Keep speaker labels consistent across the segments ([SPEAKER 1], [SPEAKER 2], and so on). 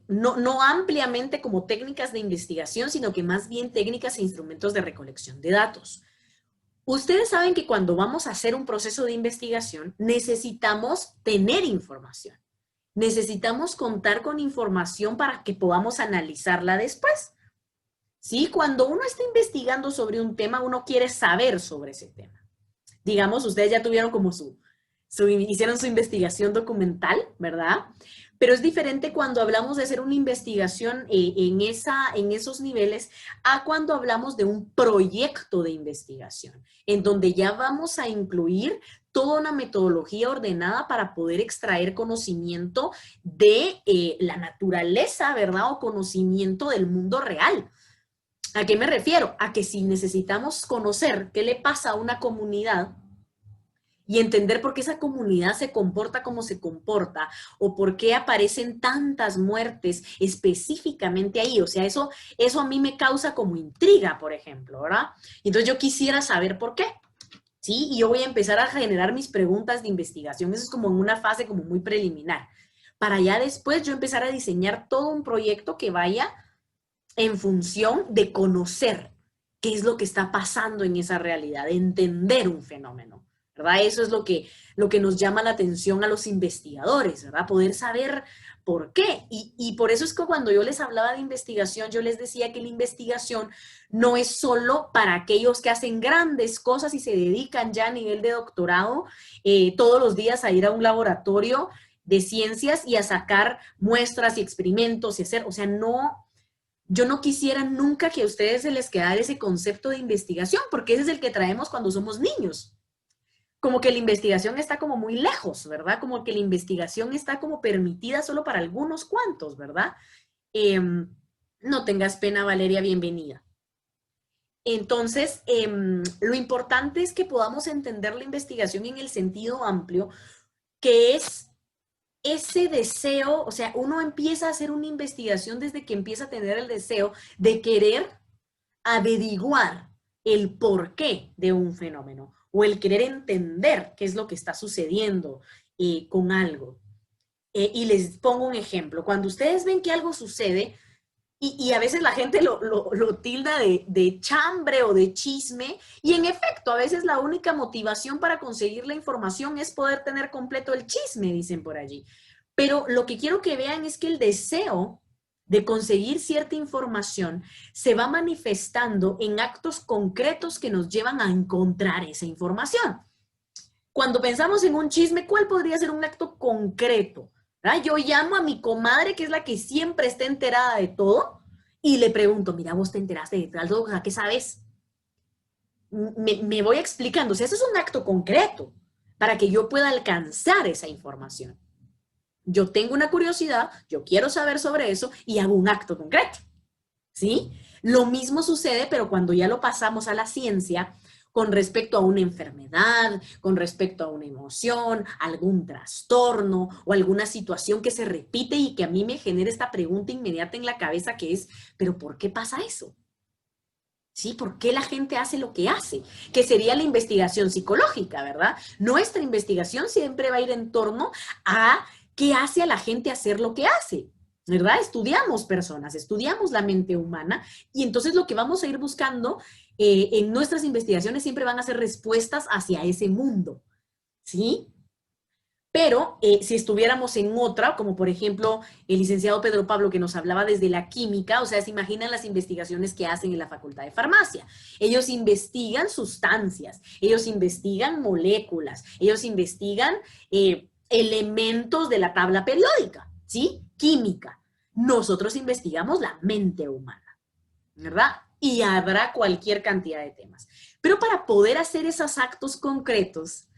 [SPEAKER 1] no ampliamente como técnicas de investigación, sino que más bien técnicas e instrumentos de recolección de datos. Ustedes saben que cuando vamos a hacer un proceso de investigación, necesitamos tener información. Necesitamos contar con información para que podamos analizarla después. ¿Sí? Cuando uno está investigando sobre un tema, uno quiere saber sobre ese tema. Digamos, ustedes ya tuvieron como hicieron su investigación documental, ¿verdad? Pero es diferente cuando hablamos de hacer una investigación en esos niveles a cuando hablamos de un proyecto de investigación, en donde ya vamos a incluir toda una metodología ordenada para poder extraer conocimiento de la naturaleza, ¿verdad? O conocimiento del mundo real. ¿A qué me refiero? A que si necesitamos conocer qué le pasa a una comunidad y entender por qué esa comunidad se comporta como se comporta o por qué aparecen tantas muertes específicamente ahí. O sea, eso a mí me causa como intriga, por ejemplo, ¿verdad? Entonces yo quisiera saber por qué. ¿Sí? Y yo voy a empezar a generar mis preguntas de investigación. Eso es como en una fase como muy preliminar. Para ya después yo empezar a diseñar todo un proyecto que vaya en función de conocer qué es lo que está pasando en esa realidad, de entender un fenómeno, ¿verdad? Eso es lo que nos llama la atención a los investigadores, ¿verdad? Poder saber por qué. Y por eso es que cuando yo les hablaba de investigación, yo les decía que la investigación no es solo para aquellos que hacen grandes cosas y se dedican ya a nivel de doctorado todos los días a ir a un laboratorio de ciencias y a sacar muestras y experimentos y hacer, o sea, no. Yo no quisiera nunca que a ustedes se les quedara ese concepto de investigación, porque ese es el que traemos cuando somos niños. Como que la investigación está como muy lejos, ¿verdad? Como que la investigación está como permitida solo para algunos cuantos, ¿verdad? No tengas pena, Valeria, bienvenida. Entonces, lo importante es que podamos entender la investigación en el sentido amplio, que es ese deseo, o sea, uno empieza a hacer una investigación desde que empieza a tener el deseo de querer averiguar el porqué de un fenómeno o el querer entender qué es lo que está sucediendo con algo. Y les pongo un ejemplo. Cuando ustedes ven que algo sucede, y a veces la gente lo tilda de chambre o de chisme, y en efecto, a veces la única motivación para conseguir la información es poder tener completo el chisme, dicen por allí. Pero lo que quiero que vean es que el deseo de conseguir cierta información se va manifestando en actos concretos que nos llevan a encontrar esa información. Cuando pensamos en un chisme, ¿cuál podría ser un acto concreto? ¿Verdad? Yo llamo a mi comadre, que es la que siempre está enterada de todo, y le pregunto, mira, vos te enteraste de tal cosa, ¿qué sabes? Me voy explicando. O sea, eso es un acto concreto para que yo pueda alcanzar esa información. Yo tengo una curiosidad, yo quiero saber sobre eso y hago un acto concreto. ¿Sí? Lo mismo sucede, pero cuando ya lo pasamos a la ciencia, con respecto a una enfermedad, con respecto a una emoción, algún trastorno o alguna situación que se repite y que a mí me genera esta pregunta inmediata en la cabeza que es, ¿pero por qué pasa eso? ¿Sí? ¿Por qué la gente hace lo que hace? Que sería la investigación psicológica, ¿verdad? Nuestra investigación siempre va a ir en torno a qué hace a la gente hacer lo que hace, ¿verdad? Estudiamos personas, estudiamos la mente humana y entonces lo que vamos a ir buscando en nuestras investigaciones siempre van a ser respuestas hacia ese mundo, ¿sí? Pero si estuviéramos en otra, como por ejemplo el licenciado Pedro Pablo que nos hablaba desde la química, o sea, se imaginan las investigaciones que hacen en la Facultad de Farmacia. Ellos investigan sustancias, ellos investigan moléculas, ellos investigan elementos de la tabla periódica, ¿sí? Química. Nosotros investigamos la mente humana, ¿verdad? Y habrá cualquier cantidad de temas. Pero para poder hacer esos actos concretos,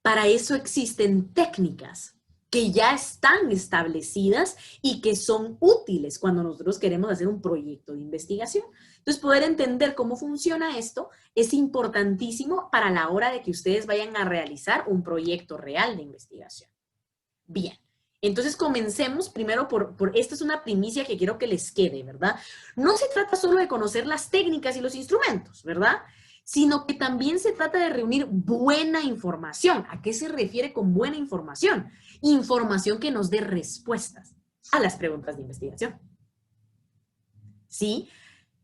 [SPEAKER 1] para eso existen técnicas que ya están establecidas y que son útiles cuando nosotros queremos hacer un proyecto de investigación. Entonces, poder entender cómo funciona esto es importantísimo para la hora de que ustedes vayan a realizar un proyecto real de investigación. Bien, entonces comencemos primero esta es una primicia que quiero que les quede, ¿verdad? No se trata solo de conocer las técnicas y los instrumentos, ¿verdad? Sino que también se trata de reunir buena información. ¿A qué se refiere con buena información? Información que nos dé respuestas. a las preguntas de investigación. ¿Sí?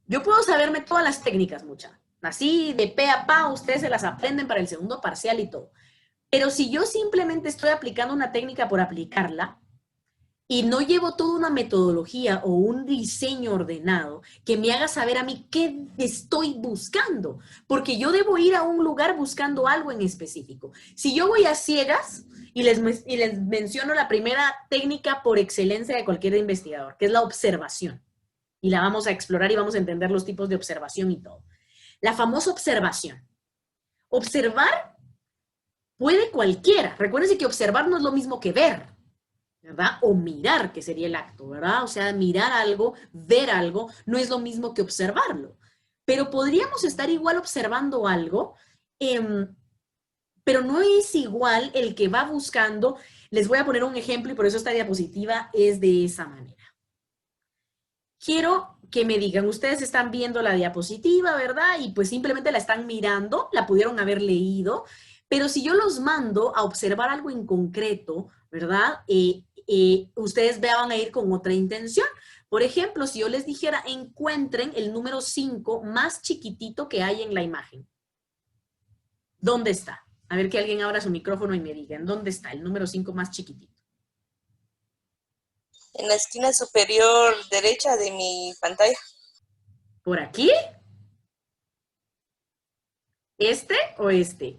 [SPEAKER 1] Yo puedo saberme todas las técnicas, mucha. Así de pe a pa, ustedes se las aprenden para el segundo parcial y todo. Pero si yo simplemente estoy aplicando una técnica por aplicarla y no llevo toda una metodología o un diseño ordenado que me haga saber a mí qué estoy buscando, porque yo debo ir a un lugar buscando algo en específico. Si yo voy a ciegas y les menciono la primera técnica por excelencia de cualquier investigador, que es la observación, y la vamos a explorar y vamos a entender los tipos de observación y todo. La famosa observación. Observar puede cualquiera. Recuérdense que observar no es lo mismo que ver, ¿verdad? O mirar, que sería el acto, ¿verdad? O sea, mirar algo, ver algo, no es lo mismo que observarlo. Pero podríamos estar igual observando algo, pero no es igual el que va buscando. Les voy a poner un ejemplo y por eso esta diapositiva es de esa manera. Quiero que me digan, ustedes están viendo la diapositiva, ¿verdad? Y pues simplemente la están mirando, la pudieron haber leído, pero si yo los mando a observar algo en concreto, ¿verdad? Ustedes van a ir con otra intención. Por ejemplo, si yo les dijera, encuentren el número 5 más chiquitito que hay en la imagen. ¿Dónde está? A ver que alguien abra su micrófono y me diga, ¿en dónde está el número 5 más chiquitito?
[SPEAKER 2] En la esquina superior derecha de mi pantalla.
[SPEAKER 1] ¿Por aquí? ¿Este o este?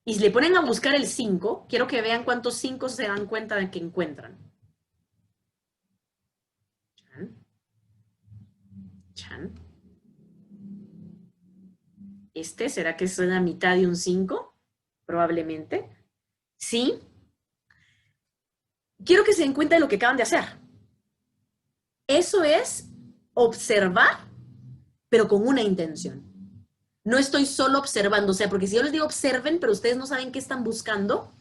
[SPEAKER 1] Y si le ponen a buscar el 5, quiero que vean cuántos 5 se dan cuenta de que encuentran. Chan. Chan. ¿Será que es la mitad de un 5? Probablemente. ¿Sí? Quiero que se den cuenta de lo que acaban de hacer. Eso es observar, pero con una intención. No estoy solo observando, o sea, porque si yo les digo observen, pero ustedes no saben qué están buscando,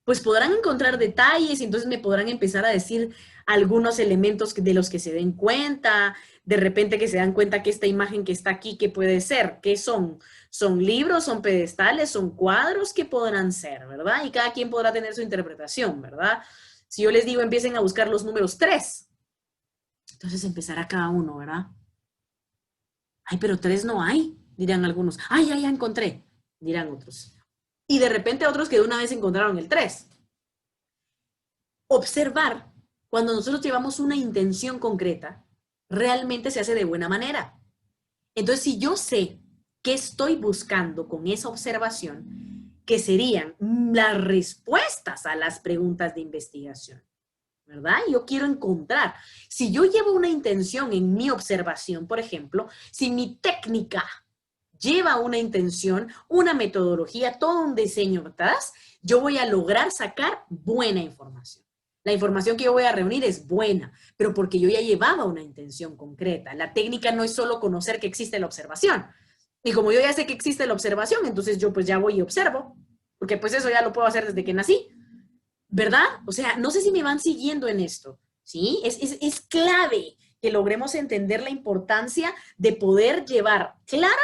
[SPEAKER 1] pues podrán encontrar detalles y entonces me podrán empezar a decir algunos elementos de los que se den cuenta, de repente que se dan cuenta que esta imagen que está aquí, ¿qué puede ser? ¿Qué son? ¿Son libros? ¿Son pedestales? ¿Son cuadros? ¿Qué podrán ser? ¿Verdad? Y cada quien podrá tener su interpretación, ¿verdad? Si yo les digo empiecen a buscar los números 3, entonces empezará cada uno, ¿verdad? Ay, pero 3 no hay, dirán algunos. Ay, ya encontré, dirán otros. Y de repente otros que de una vez encontraron el 3. Observar, cuando nosotros llevamos una intención concreta, realmente se hace de buena manera. Entonces, si yo sé qué estoy buscando con esa observación, que serían las respuestas a las preguntas de investigación, ¿verdad? Yo quiero encontrar. Si yo llevo una intención en mi observación, por ejemplo, si mi técnica lleva una intención, una metodología, todo un diseño atrás, yo voy a lograr sacar buena información. La información que yo voy a reunir es buena, pero porque yo ya llevaba una intención concreta. La técnica no es solo conocer que existe la observación. Y como yo ya sé que existe la observación, entonces yo pues ya voy y observo, porque pues eso ya lo puedo hacer desde que nací, ¿verdad? O sea, no sé si me van siguiendo en esto, ¿sí? Es clave que logremos entender la importancia de poder llevar clara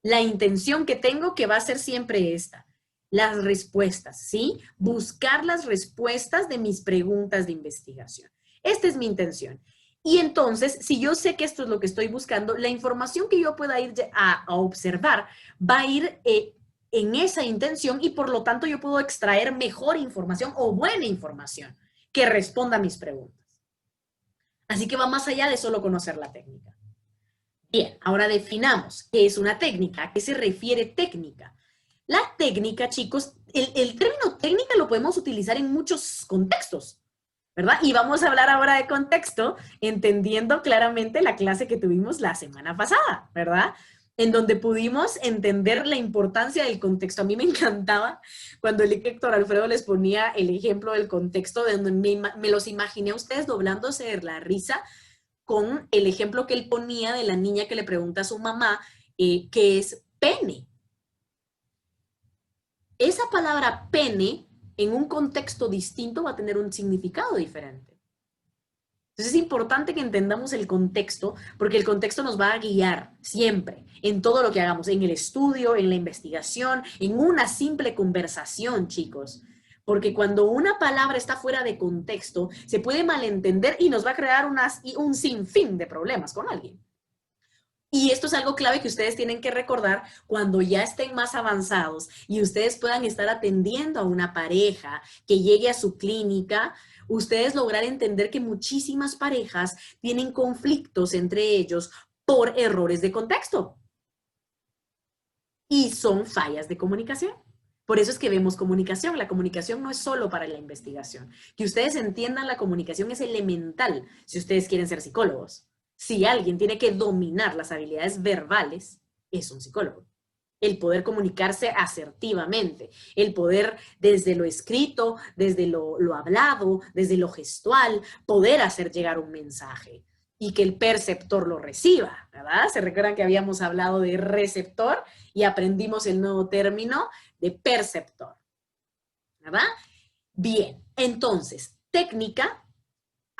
[SPEAKER 1] la intención que tengo, que va a ser siempre esta. Las respuestas, ¿sí? Buscar las respuestas de mis preguntas de investigación. Esta es mi intención. Y entonces, si yo sé que esto es lo que estoy buscando, la información que yo pueda ir a observar va a ir en esa intención y por lo tanto yo puedo extraer mejor información o buena información que responda a mis preguntas. Así que va más allá de solo conocer la técnica. Bien, ahora definamos qué es una técnica, a qué se refiere técnica. La técnica, chicos, el término técnica lo podemos utilizar en muchos contextos, ¿verdad? Y vamos a hablar ahora de contexto, entendiendo claramente la clase que tuvimos la semana pasada, ¿verdad? En donde pudimos entender la importancia del contexto. A mí me encantaba cuando el Héctor Alfredo les ponía el ejemplo del contexto, de donde me los imaginé a ustedes doblándose de la risa con el ejemplo que él ponía de la niña que le pregunta a su mamá qué es pene. Esa palabra pene en un contexto distinto va a tener un significado diferente. Entonces es importante que entendamos el contexto, porque el contexto nos va a guiar siempre en todo lo que hagamos, en el estudio, en la investigación, en una simple conversación, chicos. Porque cuando una palabra está fuera de contexto, se puede malentender y nos va a crear un sinfín de problemas con alguien. Y esto es algo clave que ustedes tienen que recordar cuando ya estén más avanzados y ustedes puedan estar atendiendo a una pareja que llegue a su clínica, ustedes lograr entender que muchísimas parejas tienen conflictos entre ellos por errores de contexto. Y son fallas de comunicación. Por eso es que vemos comunicación. La comunicación no es solo para la investigación. Que ustedes entiendan, la comunicación es elemental si ustedes quieren ser psicólogos. Si alguien tiene que dominar las habilidades verbales, es un psicólogo. El poder comunicarse asertivamente, el poder desde lo escrito, desde lo hablado, desde lo gestual, poder hacer llegar un mensaje y que el perceptor lo reciba, ¿verdad? ¿Se recuerdan que habíamos hablado de receptor y aprendimos el nuevo término de perceptor? ¿Verdad? Bien, entonces, técnica.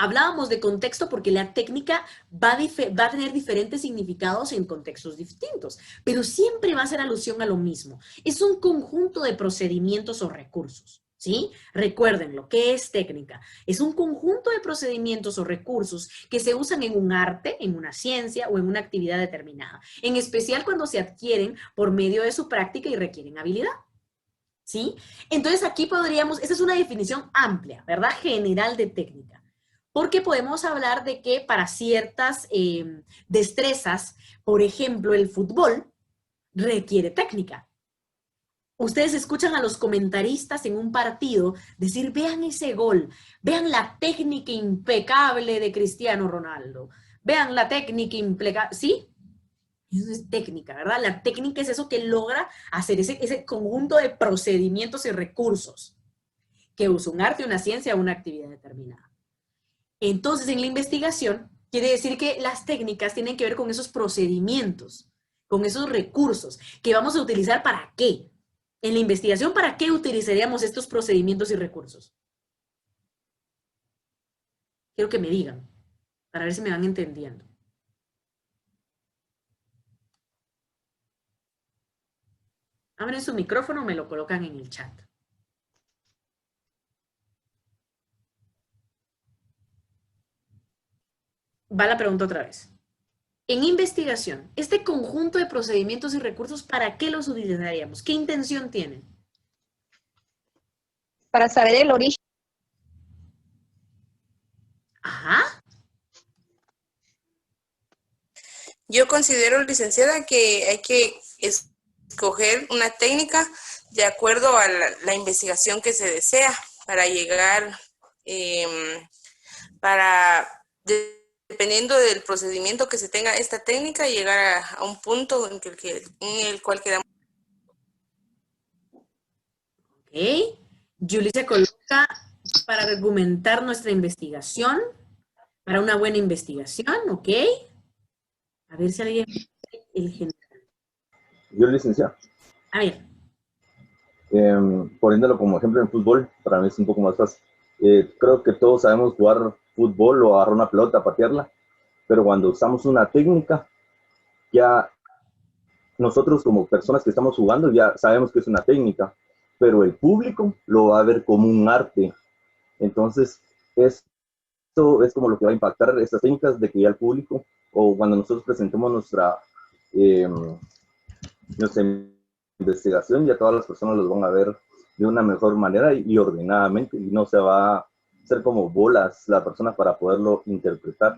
[SPEAKER 1] Hablábamos de contexto porque la técnica va a tener diferentes significados en contextos distintos, pero siempre va a hacer alusión a lo mismo. Es un conjunto de procedimientos o recursos, ¿sí? Recuérdenlo, ¿qué es técnica? Es un conjunto de procedimientos o recursos que se usan en un arte, en una ciencia o en una actividad determinada, en especial cuando se adquieren por medio de su práctica y requieren habilidad. ¿Sí? Entonces aquí podríamos, esta es una definición amplia, ¿verdad? General de técnica. Porque podemos hablar de que para ciertas destrezas, por ejemplo, el fútbol requiere técnica. Ustedes escuchan a los comentaristas en un partido decir, vean ese gol, vean la técnica impecable de Cristiano Ronaldo, vean la técnica impecable, ¿sí? Eso es técnica, ¿verdad? La técnica es eso que logra hacer ese conjunto de procedimientos y recursos que usa un arte, una ciencia o una actividad determinada. Entonces, en la investigación, quiere decir que las técnicas tienen que ver con esos procedimientos, con esos recursos que vamos a utilizar ¿para qué? En la investigación, ¿para qué utilizaríamos estos procedimientos y recursos? Quiero que me digan, para ver si me van entendiendo. Abren su micrófono o me lo colocan en el chat. Va la pregunta otra vez. En investigación, este conjunto de procedimientos y recursos, ¿para qué los utilizaríamos? ¿Qué intención tienen?
[SPEAKER 3] Para saber el origen.
[SPEAKER 1] Ajá.
[SPEAKER 2] Yo considero, licenciada, que hay que escoger una técnica de acuerdo a la investigación que se desea para llegar, dependiendo del procedimiento que se tenga esta técnica, llegar a un punto en el cual quedamos.
[SPEAKER 1] Ok. Julie se coloca para argumentar nuestra investigación, para una buena investigación, ¿ok? A ver si alguien... El general.
[SPEAKER 4] Yo, licenciado.
[SPEAKER 1] A ver.
[SPEAKER 4] Poniéndolo como ejemplo en fútbol, para mí es un poco más fácil. Creo que todos sabemos jugar fútbol o agarrar una pelota, patearla, pero cuando usamos una técnica, ya nosotros como personas que estamos jugando ya sabemos que es una técnica, pero el público lo va a ver como un arte. Entonces, esto es como lo que va a impactar estas técnicas de que ya el público, o cuando nosotros presentemos nuestra investigación, ya todas las personas los van a ver de una mejor manera y ordenadamente, y no se va a hacer como bolas la persona para poderlo interpretar.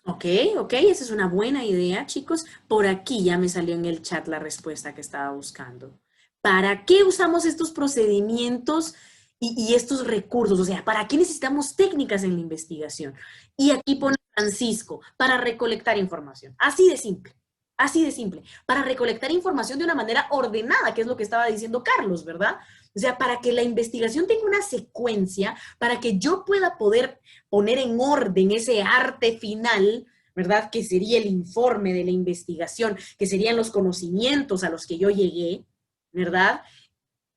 [SPEAKER 1] Ok, esa es una buena idea, chicos. Por aquí ya me salió en el chat la respuesta que estaba buscando. ¿Para qué usamos estos procedimientos y estos recursos? O sea, ¿para qué necesitamos técnicas en la investigación? Y aquí pone Francisco, para recolectar información. Así de simple. Así de simple, para recolectar información de una manera ordenada, que es lo que estaba diciendo Carlos, ¿verdad? O sea, para que la investigación tenga una secuencia, para que yo pueda poder poner en orden ese arte final, ¿verdad? Que sería el informe de la investigación, que serían los conocimientos a los que yo llegué, ¿verdad?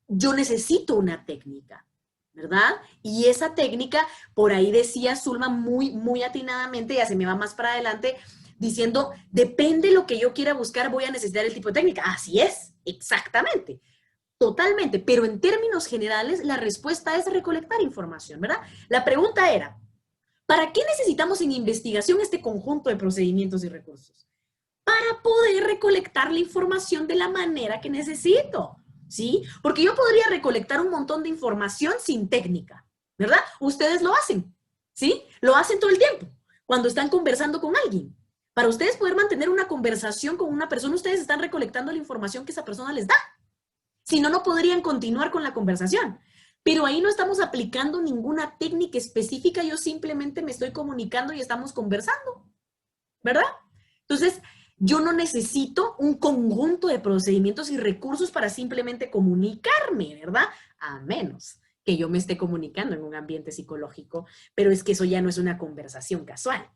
[SPEAKER 1] Yo necesito una técnica. ¿verdad? Y esa técnica, por ahí decía Zulma muy atinadamente, ya se me va más para adelante, diciendo, depende de lo que yo quiera buscar, voy a necesitar el tipo de técnica. Así es, exactamente. Totalmente, pero en términos generales, la respuesta es recolectar información, ¿verdad? La pregunta era, ¿para qué necesitamos en investigación este conjunto de procedimientos y recursos? Para poder recolectar la información de la manera que necesito, ¿sí? Porque yo podría recolectar un montón de información sin técnica, ¿verdad? Ustedes lo hacen, ¿sí? Lo hacen todo el tiempo, cuando están conversando con alguien. Para ustedes poder mantener una conversación con una persona, ustedes están recolectando la información que esa persona les da. Si no, no podrían continuar con la conversación. Pero ahí no estamos aplicando ninguna técnica específica, yo simplemente me estoy comunicando y estamos conversando, ¿verdad? Entonces, yo no necesito un conjunto de procedimientos y recursos para simplemente comunicarme, ¿verdad? A menos que yo me esté comunicando en un ambiente psicológico, pero es que eso ya no es una conversación casual.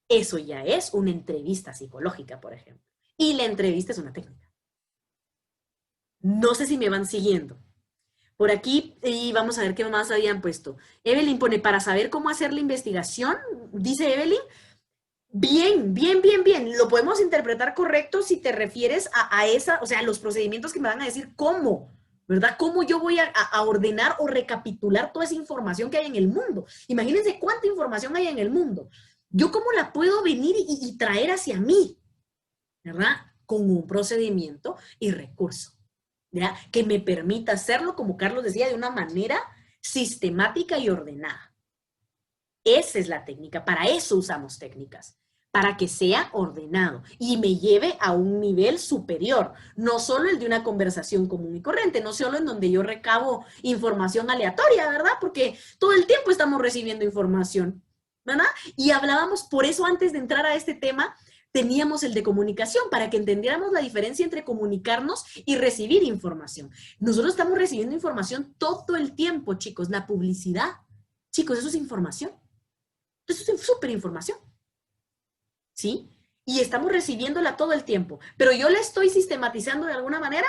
[SPEAKER 1] Eso ya es una entrevista psicológica, por ejemplo. Y la entrevista es una técnica. No sé si me van siguiendo. Por aquí, y vamos a ver qué más habían puesto. Evelyn pone, para saber cómo hacer la investigación, dice Evelyn, bien. Lo podemos interpretar correcto si te refieres a esa, o sea, a los procedimientos que me van a decir cómo, ¿verdad? Cómo yo voy a ordenar o recapitular toda esa información que hay en el mundo. Imagínense cuánta información hay en el mundo. Yo cómo la puedo venir y traer hacia mí, ¿verdad? Con un procedimiento y recurso, ¿verdad? Que me permita hacerlo, como Carlos decía, de una manera sistemática y ordenada. Esa es la técnica, para eso usamos técnicas, para que sea ordenado y me lleve a un nivel superior, no solo el de una conversación común y corriente, no solo en donde yo recabo información aleatoria, ¿verdad? Porque todo el tiempo estamos recibiendo información, ¿verdad? Y hablábamos, por eso antes de entrar a este tema, teníamos el de comunicación, para que entendiéramos la diferencia entre comunicarnos y recibir información. Nosotros estamos recibiendo información todo el tiempo, chicos. La publicidad, chicos, eso es información. Eso es súper información, ¿sí? Y estamos recibiéndola todo el tiempo. ¿Pero yo la estoy sistematizando de alguna manera?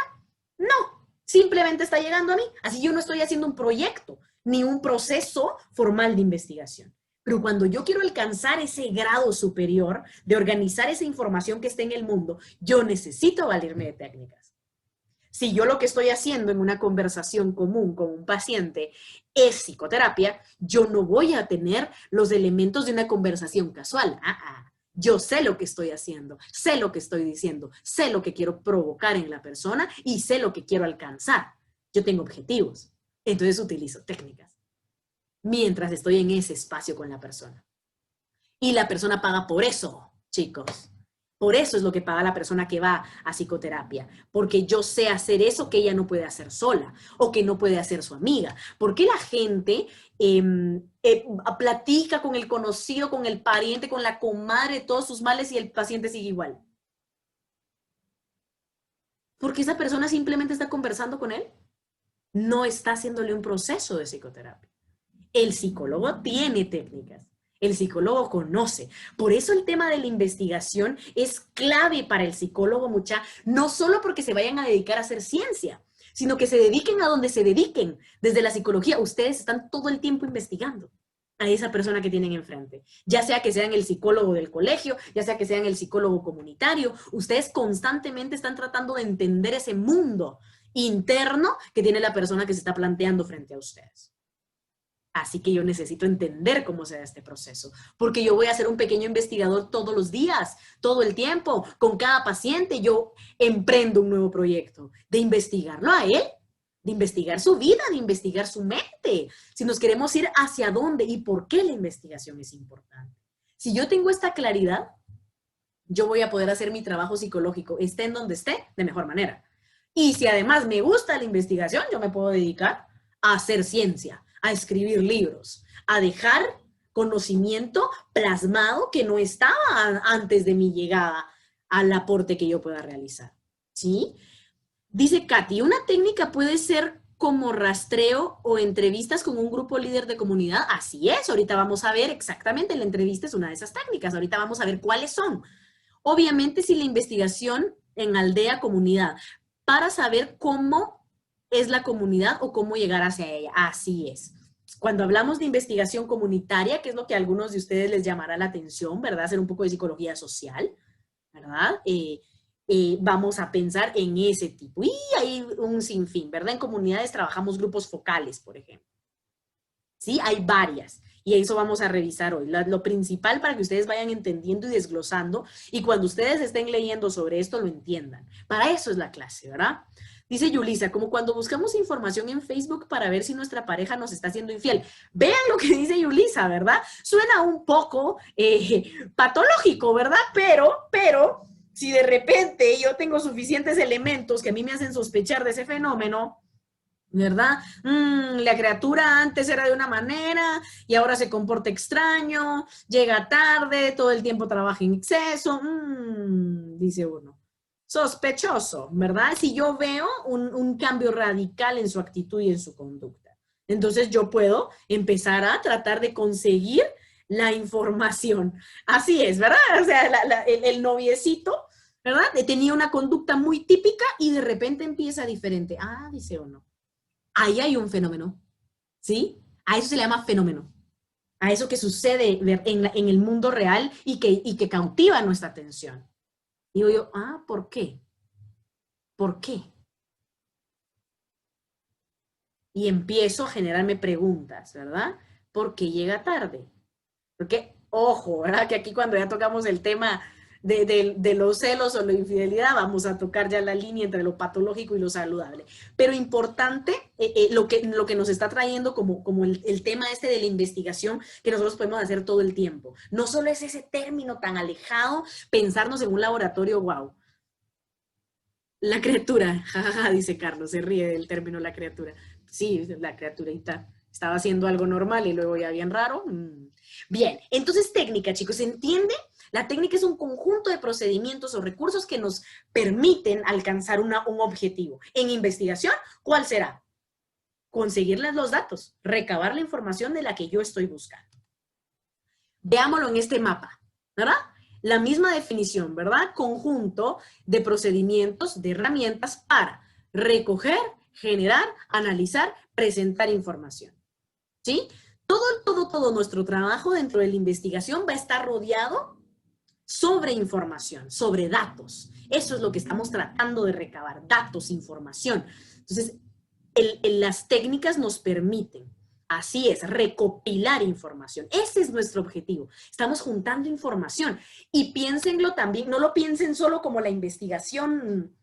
[SPEAKER 1] No, simplemente está llegando a mí. Así yo no estoy haciendo un proyecto, ni un proceso formal de investigación. Pero cuando yo quiero alcanzar ese grado superior de organizar esa información que está en el mundo, yo necesito valerme de técnicas. Si yo lo que estoy haciendo en una conversación común con un paciente es psicoterapia, yo no voy a tener los elementos de una conversación casual. Yo sé lo que estoy haciendo, sé lo que estoy diciendo, sé lo que quiero provocar en la persona y sé lo que quiero alcanzar. Yo tengo objetivos, entonces utilizo técnicas mientras estoy en ese espacio con la persona. Y la persona paga por eso, chicos. Por eso es lo que paga la persona que va a psicoterapia, porque yo sé hacer eso que ella no puede hacer sola o que no puede hacer su amiga. ¿Por qué la gente platica con el conocido, con el pariente, con la comadre de todos sus males y el paciente sigue igual? Porque esa persona simplemente está conversando con él, no está haciéndole un proceso de psicoterapia. El psicólogo tiene técnicas. El psicólogo conoce. Por eso el tema de la investigación es clave para el psicólogo, mucha, no solo porque se vayan a dedicar a hacer ciencia, sino que se dediquen a donde se dediquen. Desde la psicología, ustedes están todo el tiempo investigando a esa persona que tienen enfrente. Ya sea que sean el psicólogo del colegio, ya sea que sean el psicólogo comunitario, ustedes constantemente están tratando de entender ese mundo interno que tiene la persona que se está planteando frente a ustedes. Así que yo necesito entender cómo se da este proceso, porque yo voy a ser un pequeño investigador todos los días, todo el tiempo, con cada paciente. Yo emprendo un nuevo proyecto de investigarlo a él, de investigar su vida, de investigar su mente. Si nos queremos ir hacia dónde y por qué la investigación es importante. Si yo tengo esta claridad, yo voy a poder hacer mi trabajo psicológico, esté en donde esté, de mejor manera. Y si además me gusta la investigación, yo me puedo dedicar a hacer ciencia, a escribir libros, a dejar conocimiento plasmado que no estaba antes de mi llegada al aporte que yo pueda realizar, ¿sí? Dice Katy, una técnica puede ser como rastreo o entrevistas con un grupo líder de comunidad. Así es, ahorita vamos a ver exactamente, la entrevista es una de esas técnicas, ahorita vamos a ver cuáles son. Obviamente, si la investigación en aldea, comunidad, para saber cómo es la comunidad o cómo llegar hacia ella. Así es. Cuando hablamos de investigación comunitaria, que es lo que a algunos de ustedes les llamará la atención, ¿verdad? Hacer un poco de psicología social, ¿verdad? Vamos a pensar en ese tipo. Y hay un sinfín, ¿verdad? En comunidades trabajamos grupos focales, por ejemplo. ¿Sí? Hay varias. Y eso vamos a revisar hoy. Lo principal para que ustedes vayan entendiendo y desglosando, y cuando ustedes estén leyendo sobre esto, lo entiendan. Para eso es la clase, ¿verdad? Dice Yulisa, como cuando buscamos información en Facebook para ver si nuestra pareja nos está siendo infiel. Vean lo que dice Yulisa, ¿verdad? Suena un poco patológico, ¿verdad? Pero, si de repente yo tengo suficientes elementos que a mí me hacen sospechar de ese fenómeno, ¿verdad? La criatura antes era de una manera y ahora se comporta extraño, llega tarde, todo el tiempo trabaja en exceso, dice uno. Sospechoso, ¿verdad? Si yo veo un cambio radical en su actitud y en su conducta. Entonces yo puedo empezar a tratar de conseguir la información. Así es, ¿verdad? O sea, el noviecito, ¿verdad? Tenía una conducta muy típica y de repente empieza diferente. Dice uno. Ahí hay un fenómeno, ¿sí? A eso se le llama fenómeno. A eso que sucede en el mundo real y que cautiva nuestra atención. Digo yo, ¿por qué? ¿Por qué? Y empiezo a generarme preguntas, ¿verdad? ¿Por qué llega tarde? Porque, ojo, ¿verdad? Que aquí cuando ya tocamos el tema de los celos o la infidelidad, vamos a tocar ya la línea entre lo patológico y lo saludable. Pero importante, lo que nos está trayendo como el tema este de la investigación que nosotros podemos hacer todo el tiempo. No solo es ese término tan alejado, pensarnos en un laboratorio, wow. La criatura, jajaja, dice Carlos, se ríe del término la criatura. Sí, la criaturita estaba haciendo algo normal y luego ya bien raro. Bien, entonces técnica, chicos, ¿se entiende? La técnica es un conjunto de procedimientos o recursos que nos permiten alcanzar un objetivo. En investigación, ¿cuál será? Conseguirles los datos, recabar la información de la que yo estoy buscando. Veámoslo en este mapa, ¿verdad? La misma definición, ¿verdad? Conjunto de procedimientos, de herramientas para recoger, generar, analizar, presentar información. ¿Sí? Todo nuestro trabajo dentro de la investigación va a estar rodeado sobre información, sobre datos. Eso es lo que estamos tratando de recabar, datos, información. Entonces, las técnicas nos permiten, así es, recopilar información. Ese es nuestro objetivo. Estamos juntando información. Y piénsenlo también, no lo piensen solo como la investigación.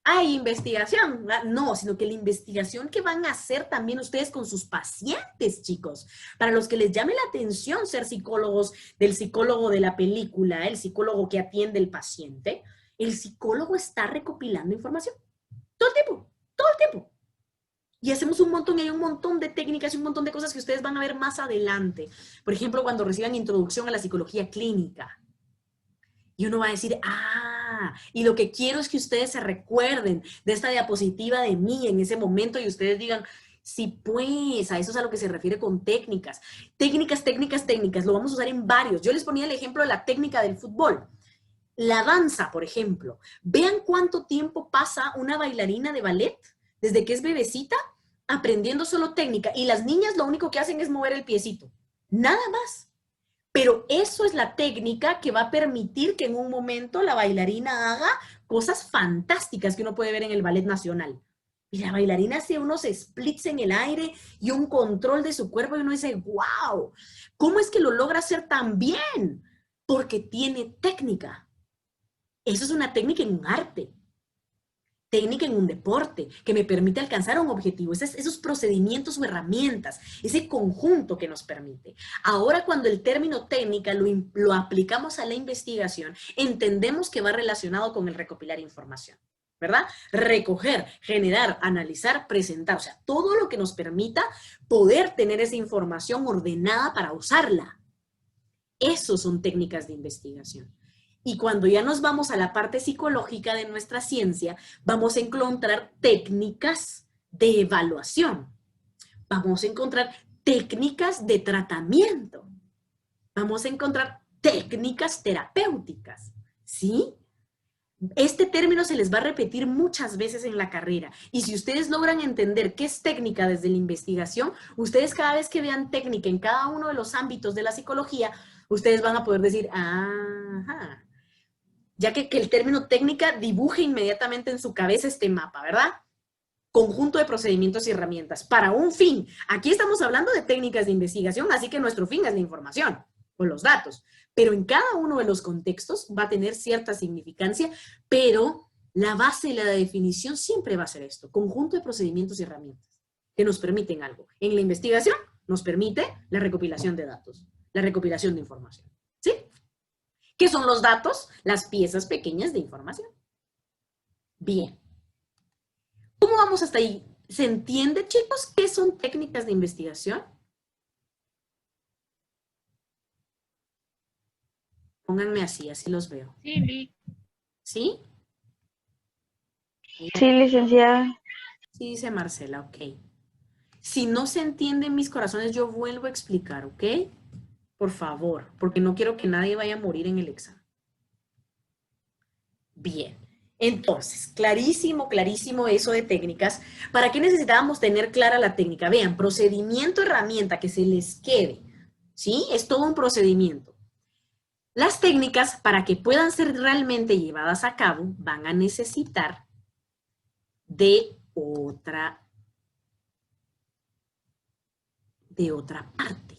[SPEAKER 1] Hay investigación, no, sino que la investigación que van a hacer también ustedes con sus pacientes, chicos. Para los que les llame la atención ser psicólogos, del psicólogo de la película, el psicólogo que atiende al paciente, el psicólogo está recopilando información. Todo el tiempo, todo el tiempo. Y hacemos un montón, y hay un montón de técnicas y un montón de cosas que ustedes van a ver más adelante. Por ejemplo, cuando reciban introducción a la psicología clínica. Y uno va a decir, y lo que quiero es que ustedes se recuerden de esta diapositiva de mí en ese momento y ustedes digan, sí, pues, a eso es a lo que se refiere con técnicas. Técnicas, lo vamos a usar en varios. Yo les ponía el ejemplo de la técnica del fútbol. La danza, por ejemplo. Vean cuánto tiempo pasa una bailarina de ballet desde que es bebecita aprendiendo solo técnica. Y las niñas lo único que hacen es mover el piecito. Nada más. Pero eso es la técnica que va a permitir que en un momento la bailarina haga cosas fantásticas que uno puede ver en el Ballet Nacional. Y la bailarina hace unos splits en el aire y un control de su cuerpo y uno dice, wow, ¿cómo es que lo logra hacer tan bien? Porque tiene técnica. Eso es una técnica en un arte. Técnica en un deporte, que me permite alcanzar un objetivo, esos procedimientos o herramientas, ese conjunto que nos permite. Ahora, cuando el término técnica lo aplicamos a la investigación, entendemos que va relacionado con el recopilar información, ¿verdad? Recoger, generar, analizar, presentar, o sea, todo lo que nos permita poder tener esa información ordenada para usarla. Esas son técnicas de investigación. Y cuando ya nos vamos a la parte psicológica de nuestra ciencia, vamos a encontrar técnicas de evaluación. Vamos a encontrar técnicas de tratamiento. Vamos a encontrar técnicas terapéuticas. ¿Sí? Este término se les va a repetir muchas veces en la carrera. Y si ustedes logran entender qué es técnica desde la investigación, ustedes cada vez que vean técnica en cada uno de los ámbitos de la psicología, ustedes van a poder decir, ajá, ya que el término técnica dibuje inmediatamente en su cabeza este mapa, ¿verdad? Conjunto de procedimientos y herramientas para un fin. Aquí estamos hablando de técnicas de investigación, así que nuestro fin es la información o los datos. Pero en cada uno de los contextos va a tener cierta significancia, pero la base y la definición siempre va a ser esto, conjunto de procedimientos y herramientas que nos permiten algo. En la investigación nos permite la recopilación de datos, la recopilación de información. ¿Sí? ¿Qué son los datos? Las piezas pequeñas de información. Bien. ¿Cómo vamos hasta ahí? ¿Se entiende, chicos, qué son técnicas de investigación? Pónganme así los veo.
[SPEAKER 3] Sí,
[SPEAKER 1] ¿Sí?
[SPEAKER 3] sí, licenciada.
[SPEAKER 1] Sí, dice Marcela, ok. Si no se entienden mis corazones, yo vuelvo a explicar, ¿ok? Por favor, porque no quiero que nadie vaya a morir en el examen. Bien. Entonces, clarísimo, clarísimo eso de técnicas. ¿Para qué necesitábamos tener clara la técnica? Vean, procedimiento, herramienta, que se les quede. ¿Sí? Es todo un procedimiento. Las técnicas, para que puedan ser realmente llevadas a cabo, van a necesitar de otra parte,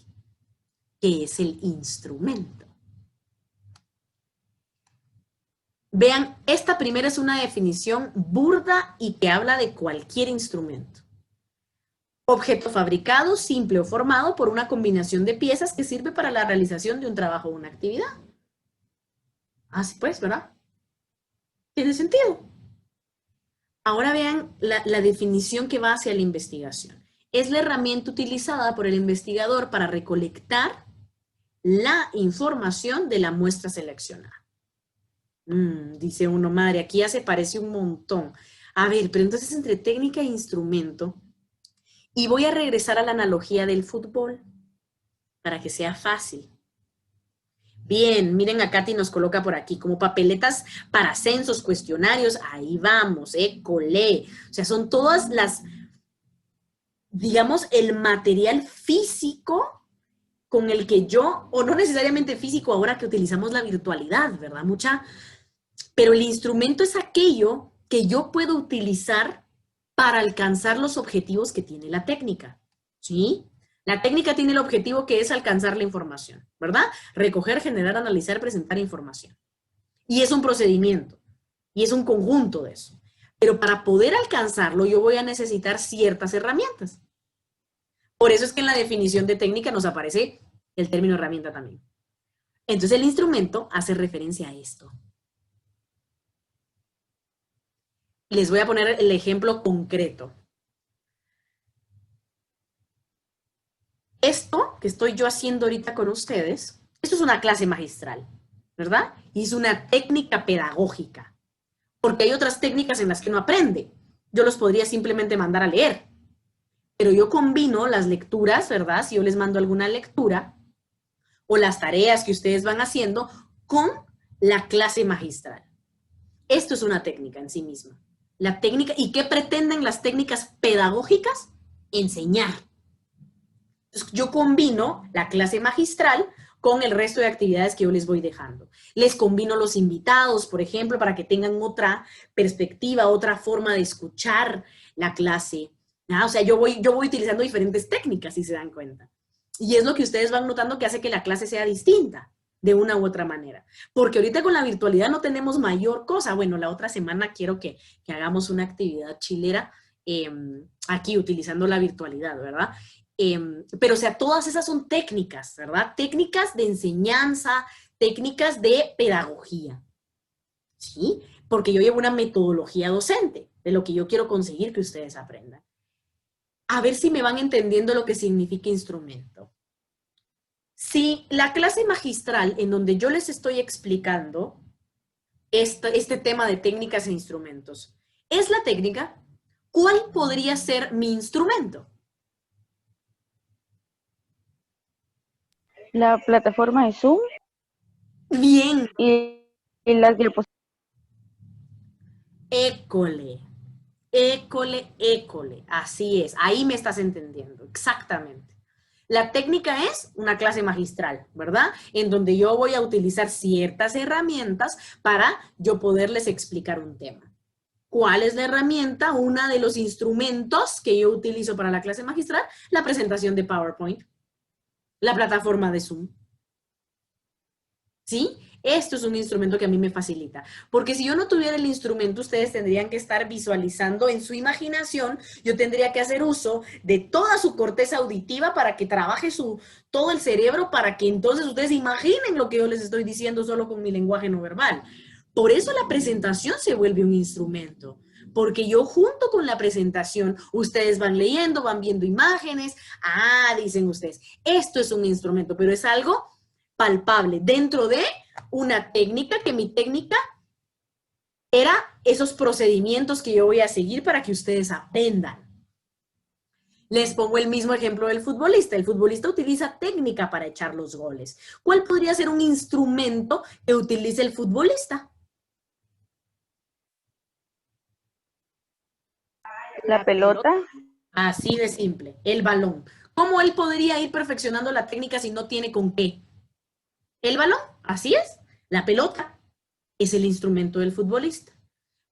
[SPEAKER 1] que es el instrumento. Vean, esta primera es una definición burda y que habla de cualquier instrumento. Objeto fabricado, simple o formado por una combinación de piezas que sirve para la realización de un trabajo o una actividad. Así pues, ¿verdad? ¿Tiene sentido? Ahora vean la definición que va hacia la investigación. Es la herramienta utilizada por el investigador para recolectar la información de la muestra seleccionada. Dice uno, madre, aquí ya se parece un montón. A ver, pero entonces entre técnica e instrumento, y voy a regresar a la analogía del fútbol, para que sea fácil. Bien, miren, a Katy nos coloca por aquí, como papeletas para censos, cuestionarios, ahí vamos, colé. O sea, son todas las, digamos, el material físico con el que yo, o no necesariamente físico ahora que utilizamos la virtualidad, ¿verdad? Pero el instrumento es aquello que yo puedo utilizar para alcanzar los objetivos que tiene la técnica, ¿sí? La técnica tiene el objetivo que es alcanzar la información, ¿verdad? Recoger, generar, analizar, presentar información. Y es un procedimiento, y es un conjunto de eso. Pero para poder alcanzarlo, yo voy a necesitar ciertas herramientas. Por eso es que en la definición de técnica nos aparece el término herramienta también. Entonces el instrumento hace referencia a esto. Les voy a poner el ejemplo concreto. Esto que estoy yo haciendo ahorita con ustedes, esto es una clase magistral, ¿verdad? Y es una técnica pedagógica, porque hay otras técnicas en las que no aprende. Yo los podría simplemente mandar a leer, pero yo combino las lecturas, ¿verdad? Si yo les mando alguna lectura, o las tareas que ustedes van haciendo, con la clase magistral. Esto es una técnica en sí misma. La técnica, ¿y qué pretenden las técnicas pedagógicas? Enseñar. Entonces, yo combino la clase magistral con el resto de actividades que yo les voy dejando. Les combino los invitados, por ejemplo, para que tengan otra perspectiva, otra forma de escuchar la clase. O sea, yo voy utilizando diferentes técnicas, si se dan cuenta. Y es lo que ustedes van notando que hace que la clase sea distinta de una u otra manera. Porque ahorita con la virtualidad no tenemos mayor cosa. Bueno, la otra semana quiero que hagamos una actividad chilera aquí utilizando la virtualidad, ¿verdad? Pero, o sea, todas esas son técnicas, ¿verdad? Técnicas de enseñanza, técnicas de pedagogía, ¿sí? Porque yo llevo una metodología docente de lo que yo quiero conseguir que ustedes aprendan. A ver si me van entendiendo lo que significa instrumento. Si la clase magistral en donde yo les estoy explicando este tema de técnicas e instrumentos es la técnica, ¿cuál podría ser mi instrumento?
[SPEAKER 3] La plataforma de Zoom
[SPEAKER 1] Bien.
[SPEAKER 3] y las diapositivas.
[SPEAKER 1] École. École, école. Así es. Ahí me estás entendiendo. Exactamente. La técnica es una clase magistral, ¿verdad? En donde yo voy a utilizar ciertas herramientas para yo poderles explicar un tema. ¿Cuál es la herramienta? Una de los instrumentos que yo utilizo para la clase magistral, la presentación de PowerPoint, la plataforma de Zoom. ¿Sí? Esto es un instrumento que a mí me facilita. Porque si yo no tuviera el instrumento, ustedes tendrían que estar visualizando en su imaginación. Yo tendría que hacer uso de toda su corteza auditiva para que trabaje todo el cerebro, para que entonces ustedes imaginen lo que yo les estoy diciendo solo con mi lenguaje no verbal. Por eso la presentación se vuelve un instrumento. Porque yo junto con la presentación, ustedes van leyendo, van viendo imágenes. Ah, dicen ustedes, esto es un instrumento, pero es algo palpable dentro de una técnica, que mi técnica era esos procedimientos que yo voy a seguir para que ustedes aprendan. Les pongo el mismo ejemplo del futbolista. El futbolista utiliza técnica para echar los goles. ¿Cuál podría ser un instrumento que utilice el futbolista?
[SPEAKER 3] La pelota.
[SPEAKER 1] Así de simple, el balón. ¿Cómo él podría ir perfeccionando la técnica si no tiene con qué? El balón, así es. La pelota es el instrumento del futbolista.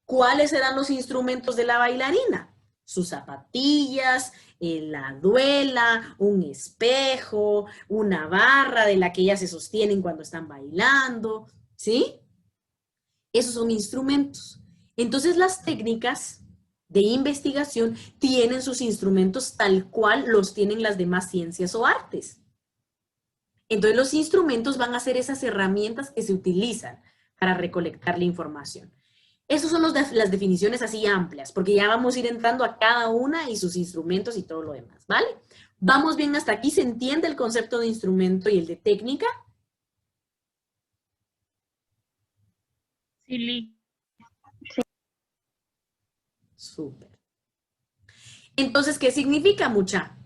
[SPEAKER 1] ¿Cuáles serán los instrumentos de la bailarina? Sus zapatillas, la duela, un espejo, una barra de la que ellas se sostienen cuando están bailando, ¿sí? Esos son instrumentos. Entonces las técnicas de investigación tienen sus instrumentos tal cual los tienen las demás ciencias o artes. Entonces los instrumentos van a ser esas herramientas que se utilizan para recolectar la información. Esas son las definiciones así amplias, porque ya vamos a ir entrando a cada una y sus instrumentos y todo lo demás, ¿vale? ¿Vamos bien hasta aquí? ¿Se entiende el concepto de instrumento y el de técnica?
[SPEAKER 3] Sí.
[SPEAKER 1] Súper. Entonces, ¿qué significa, mucha?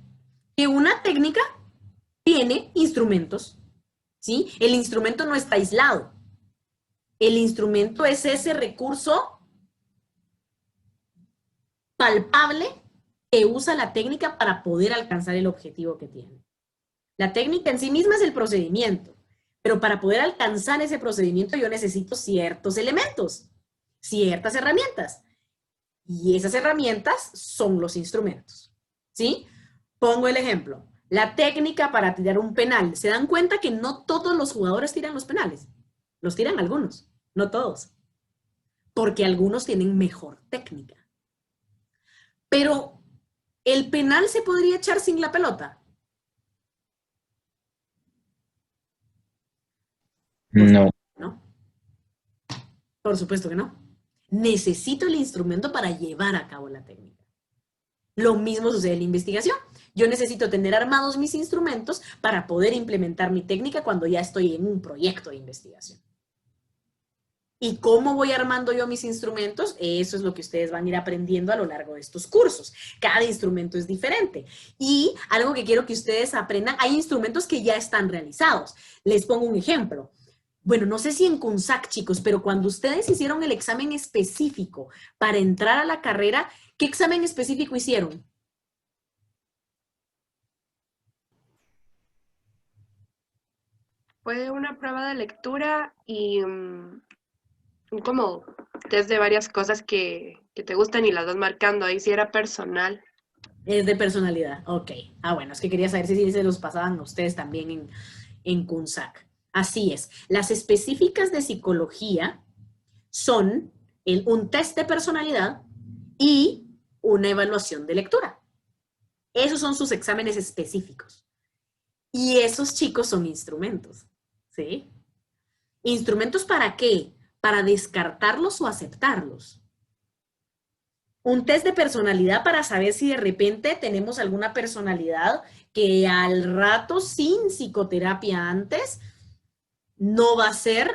[SPEAKER 1] Que una técnica tiene instrumentos, ¿sí? El instrumento no está aislado. El instrumento es ese recurso palpable que usa la técnica para poder alcanzar el objetivo que tiene. La técnica en sí misma es el procedimiento, pero para poder alcanzar ese procedimiento yo necesito ciertos elementos, ciertas herramientas. Y esas herramientas son los instrumentos, ¿sí? Pongo el ejemplo. La técnica para tirar un penal. ¿Se dan cuenta que no todos los jugadores tiran los penales? Los tiran algunos, no todos. Porque algunos tienen mejor técnica. Pero, ¿el penal se podría echar sin la pelota?
[SPEAKER 5] No.
[SPEAKER 1] ¿No? Por supuesto que no. Necesito el instrumento para llevar a cabo la técnica. Lo mismo sucede en la investigación. Yo necesito tener armados mis instrumentos para poder implementar mi técnica cuando ya estoy en un proyecto de investigación. ¿Y cómo voy armando yo mis instrumentos? Eso es lo que ustedes van a ir aprendiendo a lo largo de estos cursos. Cada instrumento es diferente. Y algo que quiero que ustedes aprendan, hay instrumentos que ya están realizados. Les pongo un ejemplo. Bueno, no sé si en CUNSAC, chicos, pero cuando ustedes hicieron el examen específico para entrar a la carrera, ¿qué examen específico hicieron?
[SPEAKER 6] Fue una prueba de lectura y como test de varias cosas que te gustan y las vas marcando. Ahí sí era personal.
[SPEAKER 1] Es de personalidad, ok. Ah, bueno, es que quería saber si se los pasaban a ustedes también en CUNSAC. Así es. Las específicas de psicología son un test de personalidad y una evaluación de lectura. Esos son sus exámenes específicos. Y esos, chicos, son instrumentos, ¿sí? ¿Instrumentos para qué? Para descartarlos o aceptarlos. Un test de personalidad para saber si de repente tenemos alguna personalidad que al rato, sin psicoterapia antes, no va a ser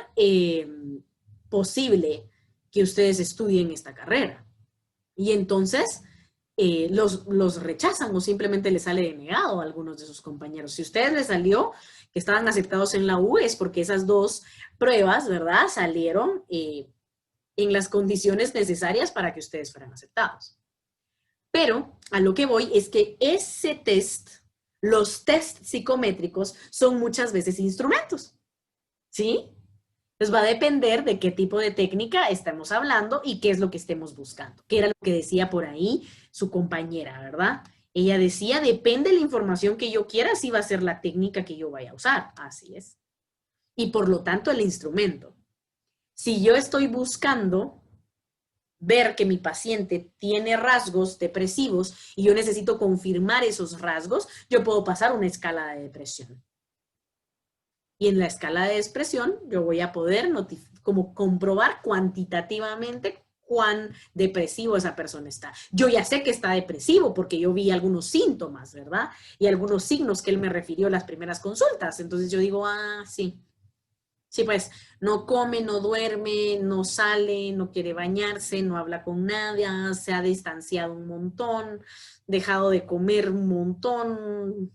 [SPEAKER 1] posible que ustedes estudien esta carrera. Y entonces los rechazan o simplemente les sale denegado a algunos de sus compañeros. Si a ustedes les salió que estaban aceptados en la U, es porque esas dos pruebas, ¿verdad?, salieron en las condiciones necesarias para que ustedes fueran aceptados. Pero a lo que voy es que ese test, los test psicométricos, son muchas veces instrumentos, ¿sí? Entonces va a depender de qué tipo de técnica estamos hablando y qué es lo que estemos buscando, que era lo que decía por ahí su compañera, ¿verdad? Ella decía, depende de la información que yo quiera, si va a ser la técnica que yo vaya a usar. Así es. Y por lo tanto, el instrumento. Si yo estoy buscando ver que mi paciente tiene rasgos depresivos y yo necesito confirmar esos rasgos, yo puedo pasar una escala de depresión. Y en la escala de depresión yo voy a poder como comprobar cuantitativamente cuán depresivo esa persona está. Yo ya sé que está depresivo porque yo vi algunos síntomas, ¿verdad? Y algunos signos que él me refirió en las primeras consultas. Entonces yo digo, ah, sí. Sí, pues, no come, no duerme, no sale, no quiere bañarse, no habla con nadie, se ha distanciado un montón, dejado de comer un montón,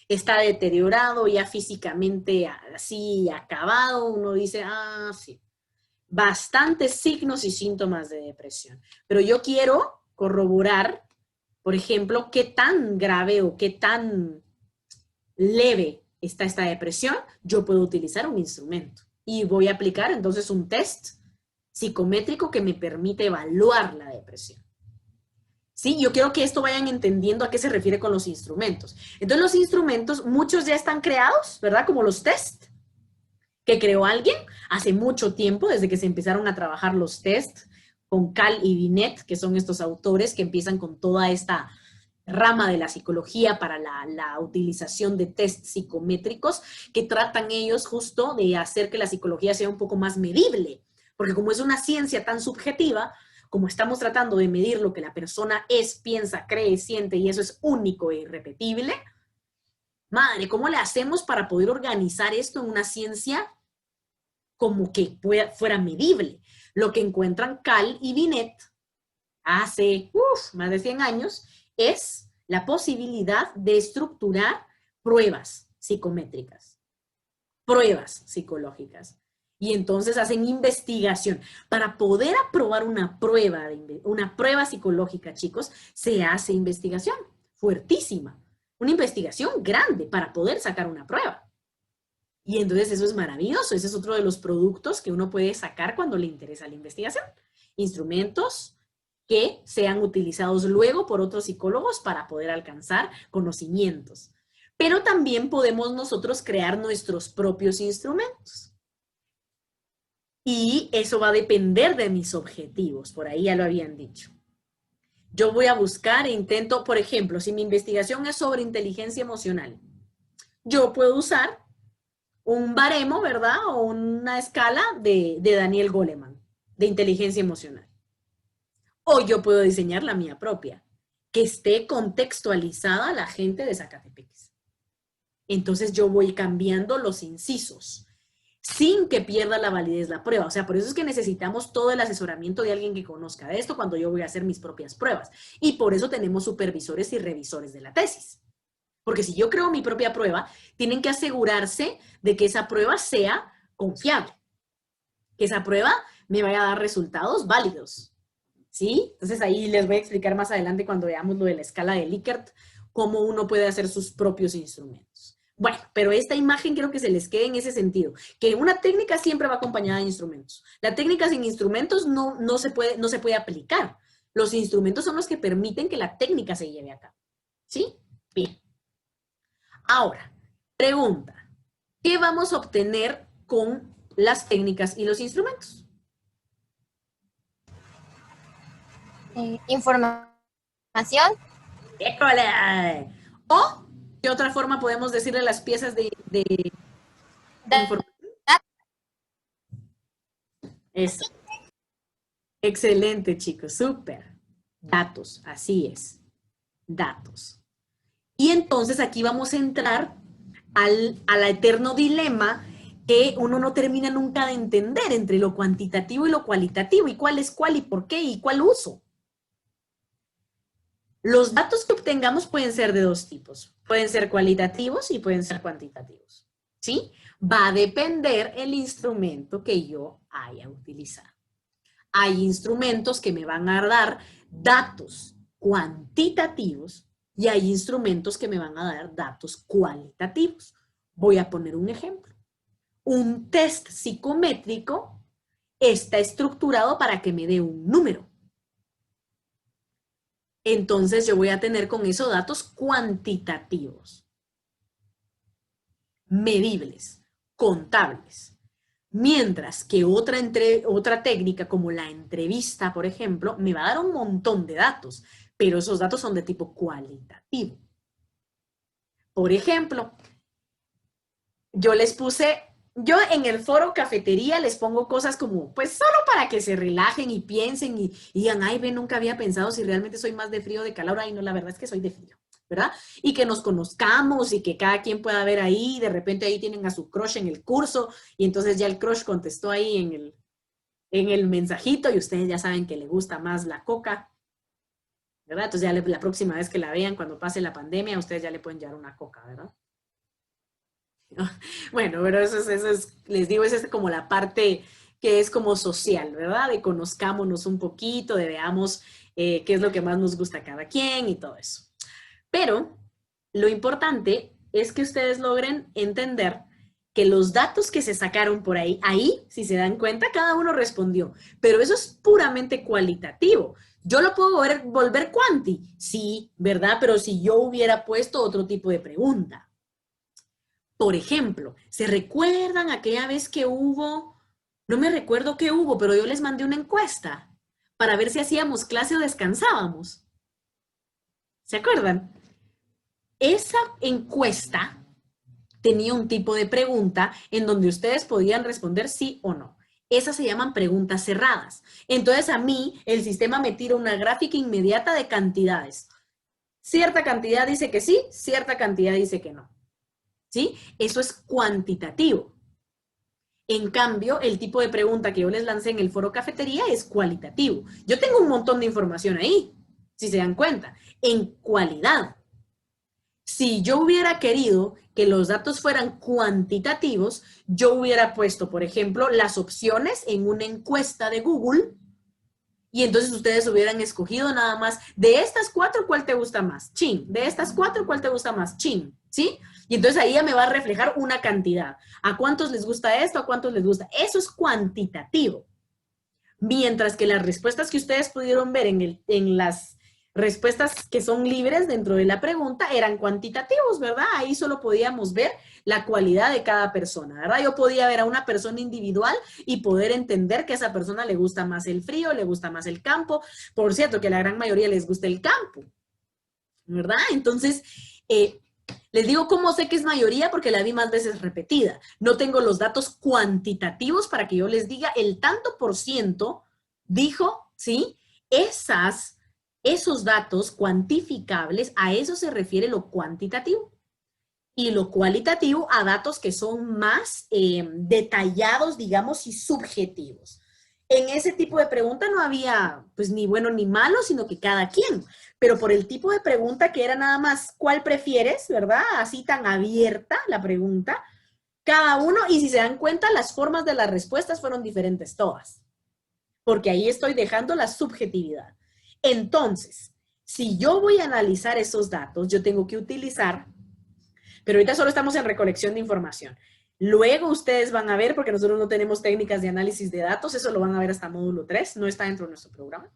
[SPEAKER 1] está deteriorado, ya físicamente así acabado. Uno dice, ah, sí, bastantes signos y síntomas de depresión. Pero yo quiero corroborar, por ejemplo, qué tan grave o qué tan leve está esta depresión. Yo puedo utilizar un instrumento y voy a aplicar entonces un test psicométrico que me permite evaluar la depresión. Sí, yo quiero que esto vayan entendiendo a qué se refiere con los instrumentos. Entonces los instrumentos, muchos ya están creados, ¿verdad? Como los test que creó alguien hace mucho tiempo, desde que se empezaron a trabajar los test con Cal y Binet, que son estos autores que empiezan con toda esta rama de la psicología para la utilización de test psicométricos, que tratan ellos justo de hacer que la psicología sea un poco más medible, porque como es una ciencia tan subjetiva, como estamos tratando de medir lo que la persona es, piensa, cree, siente, y eso es único e irrepetible, madre, ¿cómo le hacemos para poder organizar esto en una ciencia como que fuera medible? Lo que encuentran Cal y Binet hace más de 100 años es la posibilidad de estructurar pruebas psicométricas, pruebas psicológicas. Y entonces hacen investigación. Para poder aprobar una prueba psicológica, chicos, se hace investigación fuertísima. Una investigación grande para poder sacar una prueba. Y entonces eso es maravilloso. Ese es otro de los productos que uno puede sacar cuando le interesa la investigación. Instrumentos que sean utilizados luego por otros psicólogos para poder alcanzar conocimientos. Pero también podemos nosotros crear nuestros propios instrumentos. Y eso va a depender de mis objetivos, por ahí ya lo habían dicho. Yo voy a buscar e intento, por ejemplo, si mi investigación es sobre inteligencia emocional, yo puedo usar un baremo, ¿verdad? O una escala de Daniel Goleman, de inteligencia emocional. O yo puedo diseñar la mía propia, que esté contextualizada a la gente de Zacatepeques. Entonces yo voy cambiando los incisos, sin que pierda la validez la prueba. O sea, por eso es que necesitamos todo el asesoramiento de alguien que conozca de esto cuando yo voy a hacer mis propias pruebas. Y por eso tenemos supervisores y revisores de la tesis. Porque si yo creo mi propia prueba, tienen que asegurarse de que esa prueba sea confiable. Que esa prueba me vaya a dar resultados válidos. ¿Sí? Entonces ahí les voy a explicar más adelante cuando veamos lo de la escala de Likert, cómo uno puede hacer sus propios instrumentos. Bueno, pero esta imagen quiero que se les quede en ese sentido, que una técnica siempre va acompañada de instrumentos. La técnica sin instrumentos no se puede aplicar. Los instrumentos son los que permiten que la técnica se lleve a cabo. ¿Sí? Bien. Ahora, pregunta, ¿qué vamos a obtener con las técnicas y los instrumentos?
[SPEAKER 3] Información.
[SPEAKER 1] ¡École! O, ¿qué otra forma podemos decirle las piezas de información? Eso. Excelente, chicos, súper. Datos, así es. Datos. Y entonces aquí vamos a entrar al eterno dilema que uno no termina nunca de entender entre lo cuantitativo y lo cualitativo, y cuál es cuál y por qué y cuál uso. Los datos que obtengamos pueden ser de dos tipos. Pueden ser cualitativos y pueden ser cuantitativos. ¿Sí? Va a depender el instrumento que yo haya utilizado. hay instrumentos que me van a dar datos cuantitativos y hay instrumentos que me van a dar datos cualitativos. Voy a poner un ejemplo. Un test psicométrico está estructurado para que me dé un número. Entonces yo voy a tener con eso datos cuantitativos, medibles, contables. Mientras que otra técnica como la entrevista, por ejemplo, me va a dar un montón de datos, pero esos datos son de tipo cualitativo. Por ejemplo, yo en el foro cafetería les pongo cosas como, pues solo para que se relajen y piensen y digan, ay, ve, nunca había pensado si realmente soy más de frío o de calor. Ay, no, la verdad es que soy de frío, ¿verdad? Y que nos conozcamos y que cada quien pueda ver ahí, de repente ahí tienen a su crush en el curso y entonces ya el crush contestó ahí en el mensajito y ustedes ya saben que le gusta más la coca, ¿verdad? Entonces ya la próxima vez que la vean, cuando pase la pandemia, ustedes ya le pueden llevar una coca, ¿verdad? Bueno, pero eso es, les digo, esa es como la parte que es como social, ¿verdad? De conozcámonos un poquito, de veamos qué es lo que más nos gusta a cada quien y todo eso. Pero lo importante es que ustedes logren entender que los datos que se sacaron por ahí, si se dan cuenta, cada uno respondió, pero eso es puramente cualitativo. ¿Yo lo puedo volver cuanti? Sí, ¿verdad? Pero si yo hubiera puesto otro tipo de pregunta. Por ejemplo, ¿se recuerdan aquella vez que hubo, no me recuerdo qué hubo, pero yo les mandé una encuesta para ver si hacíamos clase o descansábamos? ¿Se acuerdan? Esa encuesta tenía un tipo de pregunta en donde ustedes podían responder sí o no. Esas se llaman preguntas cerradas. Entonces a mí el sistema me tira una gráfica inmediata de cantidades. Cierta cantidad dice que sí, cierta cantidad dice que no. ¿Sí? Eso es cuantitativo. En cambio, el tipo de pregunta que yo les lancé en el foro cafetería es cualitativo. Yo tengo un montón de información ahí, si se dan cuenta, en cualidad. Si yo hubiera querido que los datos fueran cuantitativos, yo hubiera puesto, por ejemplo, las opciones en una encuesta de Google y entonces ustedes hubieran escogido nada más de estas 4, ¿cuál te gusta más? Chin. De estas 4, ¿cuál te gusta más? Chin. ¿Sí? Y entonces ahí ya me va a reflejar una cantidad. ¿A cuántos les gusta esto? ¿A cuántos les gusta? Eso es cuantitativo. Mientras que las respuestas que ustedes pudieron ver en las respuestas que son libres dentro de la pregunta eran cuantitativos, ¿verdad? Ahí solo podíamos ver la cualidad de cada persona, ¿verdad? Yo podía ver a una persona individual y poder entender que a esa persona le gusta más el frío, le gusta más el campo. Por cierto, que a la gran mayoría les gusta el campo, ¿verdad? Entonces, les digo cómo sé que es mayoría porque la vi más veces repetida. No tengo los datos cuantitativos para que yo les diga el tanto por ciento dijo, ¿sí? Esos datos cuantificables, a eso se refiere lo cuantitativo. Y lo cualitativo a datos que son más detallados, digamos, y subjetivos. En ese tipo de pregunta no había, pues, ni bueno ni malo, sino que cada quien. Pero por el tipo de pregunta que era nada más, ¿cuál prefieres? ¿Verdad? Así tan abierta la pregunta. Cada uno, y si se dan cuenta, las formas de las respuestas fueron diferentes todas. Porque ahí estoy dejando la subjetividad. Entonces, si yo voy a analizar esos datos, yo tengo que utilizar, pero ahorita solo estamos en recolección de información. Luego ustedes van a ver, porque nosotros no tenemos técnicas de análisis de datos, eso lo van a ver hasta módulo 3, no está dentro de nuestro programa.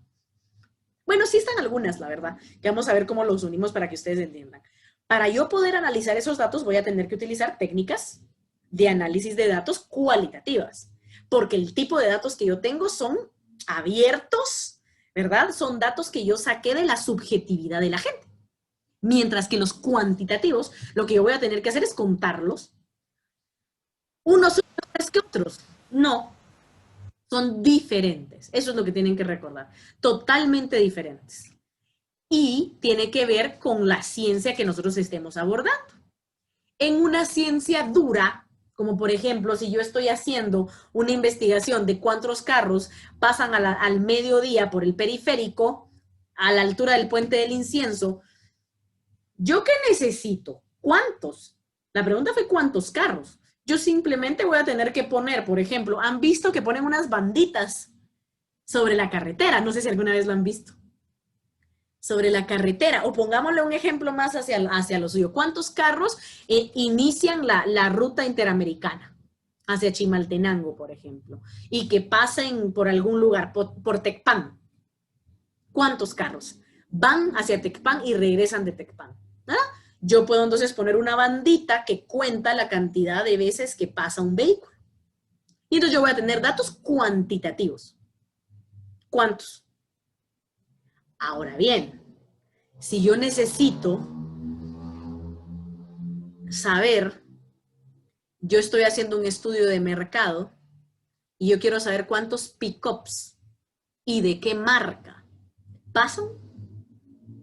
[SPEAKER 1] Bueno, sí están algunas, la verdad, que vamos a ver cómo los unimos para que ustedes entiendan. Para yo poder analizar esos datos, voy a tener que utilizar técnicas de análisis de datos cualitativas, porque el tipo de datos que yo tengo son abiertos, ¿verdad? Son datos que yo saqué de la subjetividad de la gente. Mientras que los cuantitativos, lo que yo voy a tener que hacer es contarlos. Unos son mejores que otros. No, son diferentes. Eso es lo que tienen que recordar. Totalmente diferentes. Y tiene que ver con la ciencia que nosotros estemos abordando. En una ciencia dura, como por ejemplo, si yo estoy haciendo una investigación de cuántos carros pasan al mediodía por el periférico, a la altura del puente del Incienso, ¿yo qué necesito? ¿Cuántos? La pregunta fue ¿cuántos carros? Yo simplemente voy a tener que poner, por ejemplo, ¿han visto que ponen unas banditas? sobre la carretera. No sé si alguna vez lo han visto. Sobre la carretera, o pongámosle un ejemplo más hacia lo suyo. ¿Cuántos carros inician la ruta interamericana? Hacia Chimaltenango, por ejemplo, y que pasen por algún lugar, por Tecpan. ¿Cuántos carros van hacia Tecpan y regresan de Tecpan? ¿Ah? Yo puedo entonces poner una bandita que cuenta la cantidad de veces que pasa un vehículo. Y entonces yo voy a tener datos cuantitativos. ¿Cuántos? Ahora bien, si yo necesito saber, yo estoy haciendo un estudio de mercado y yo quiero saber cuántos pickups y de qué marca pasan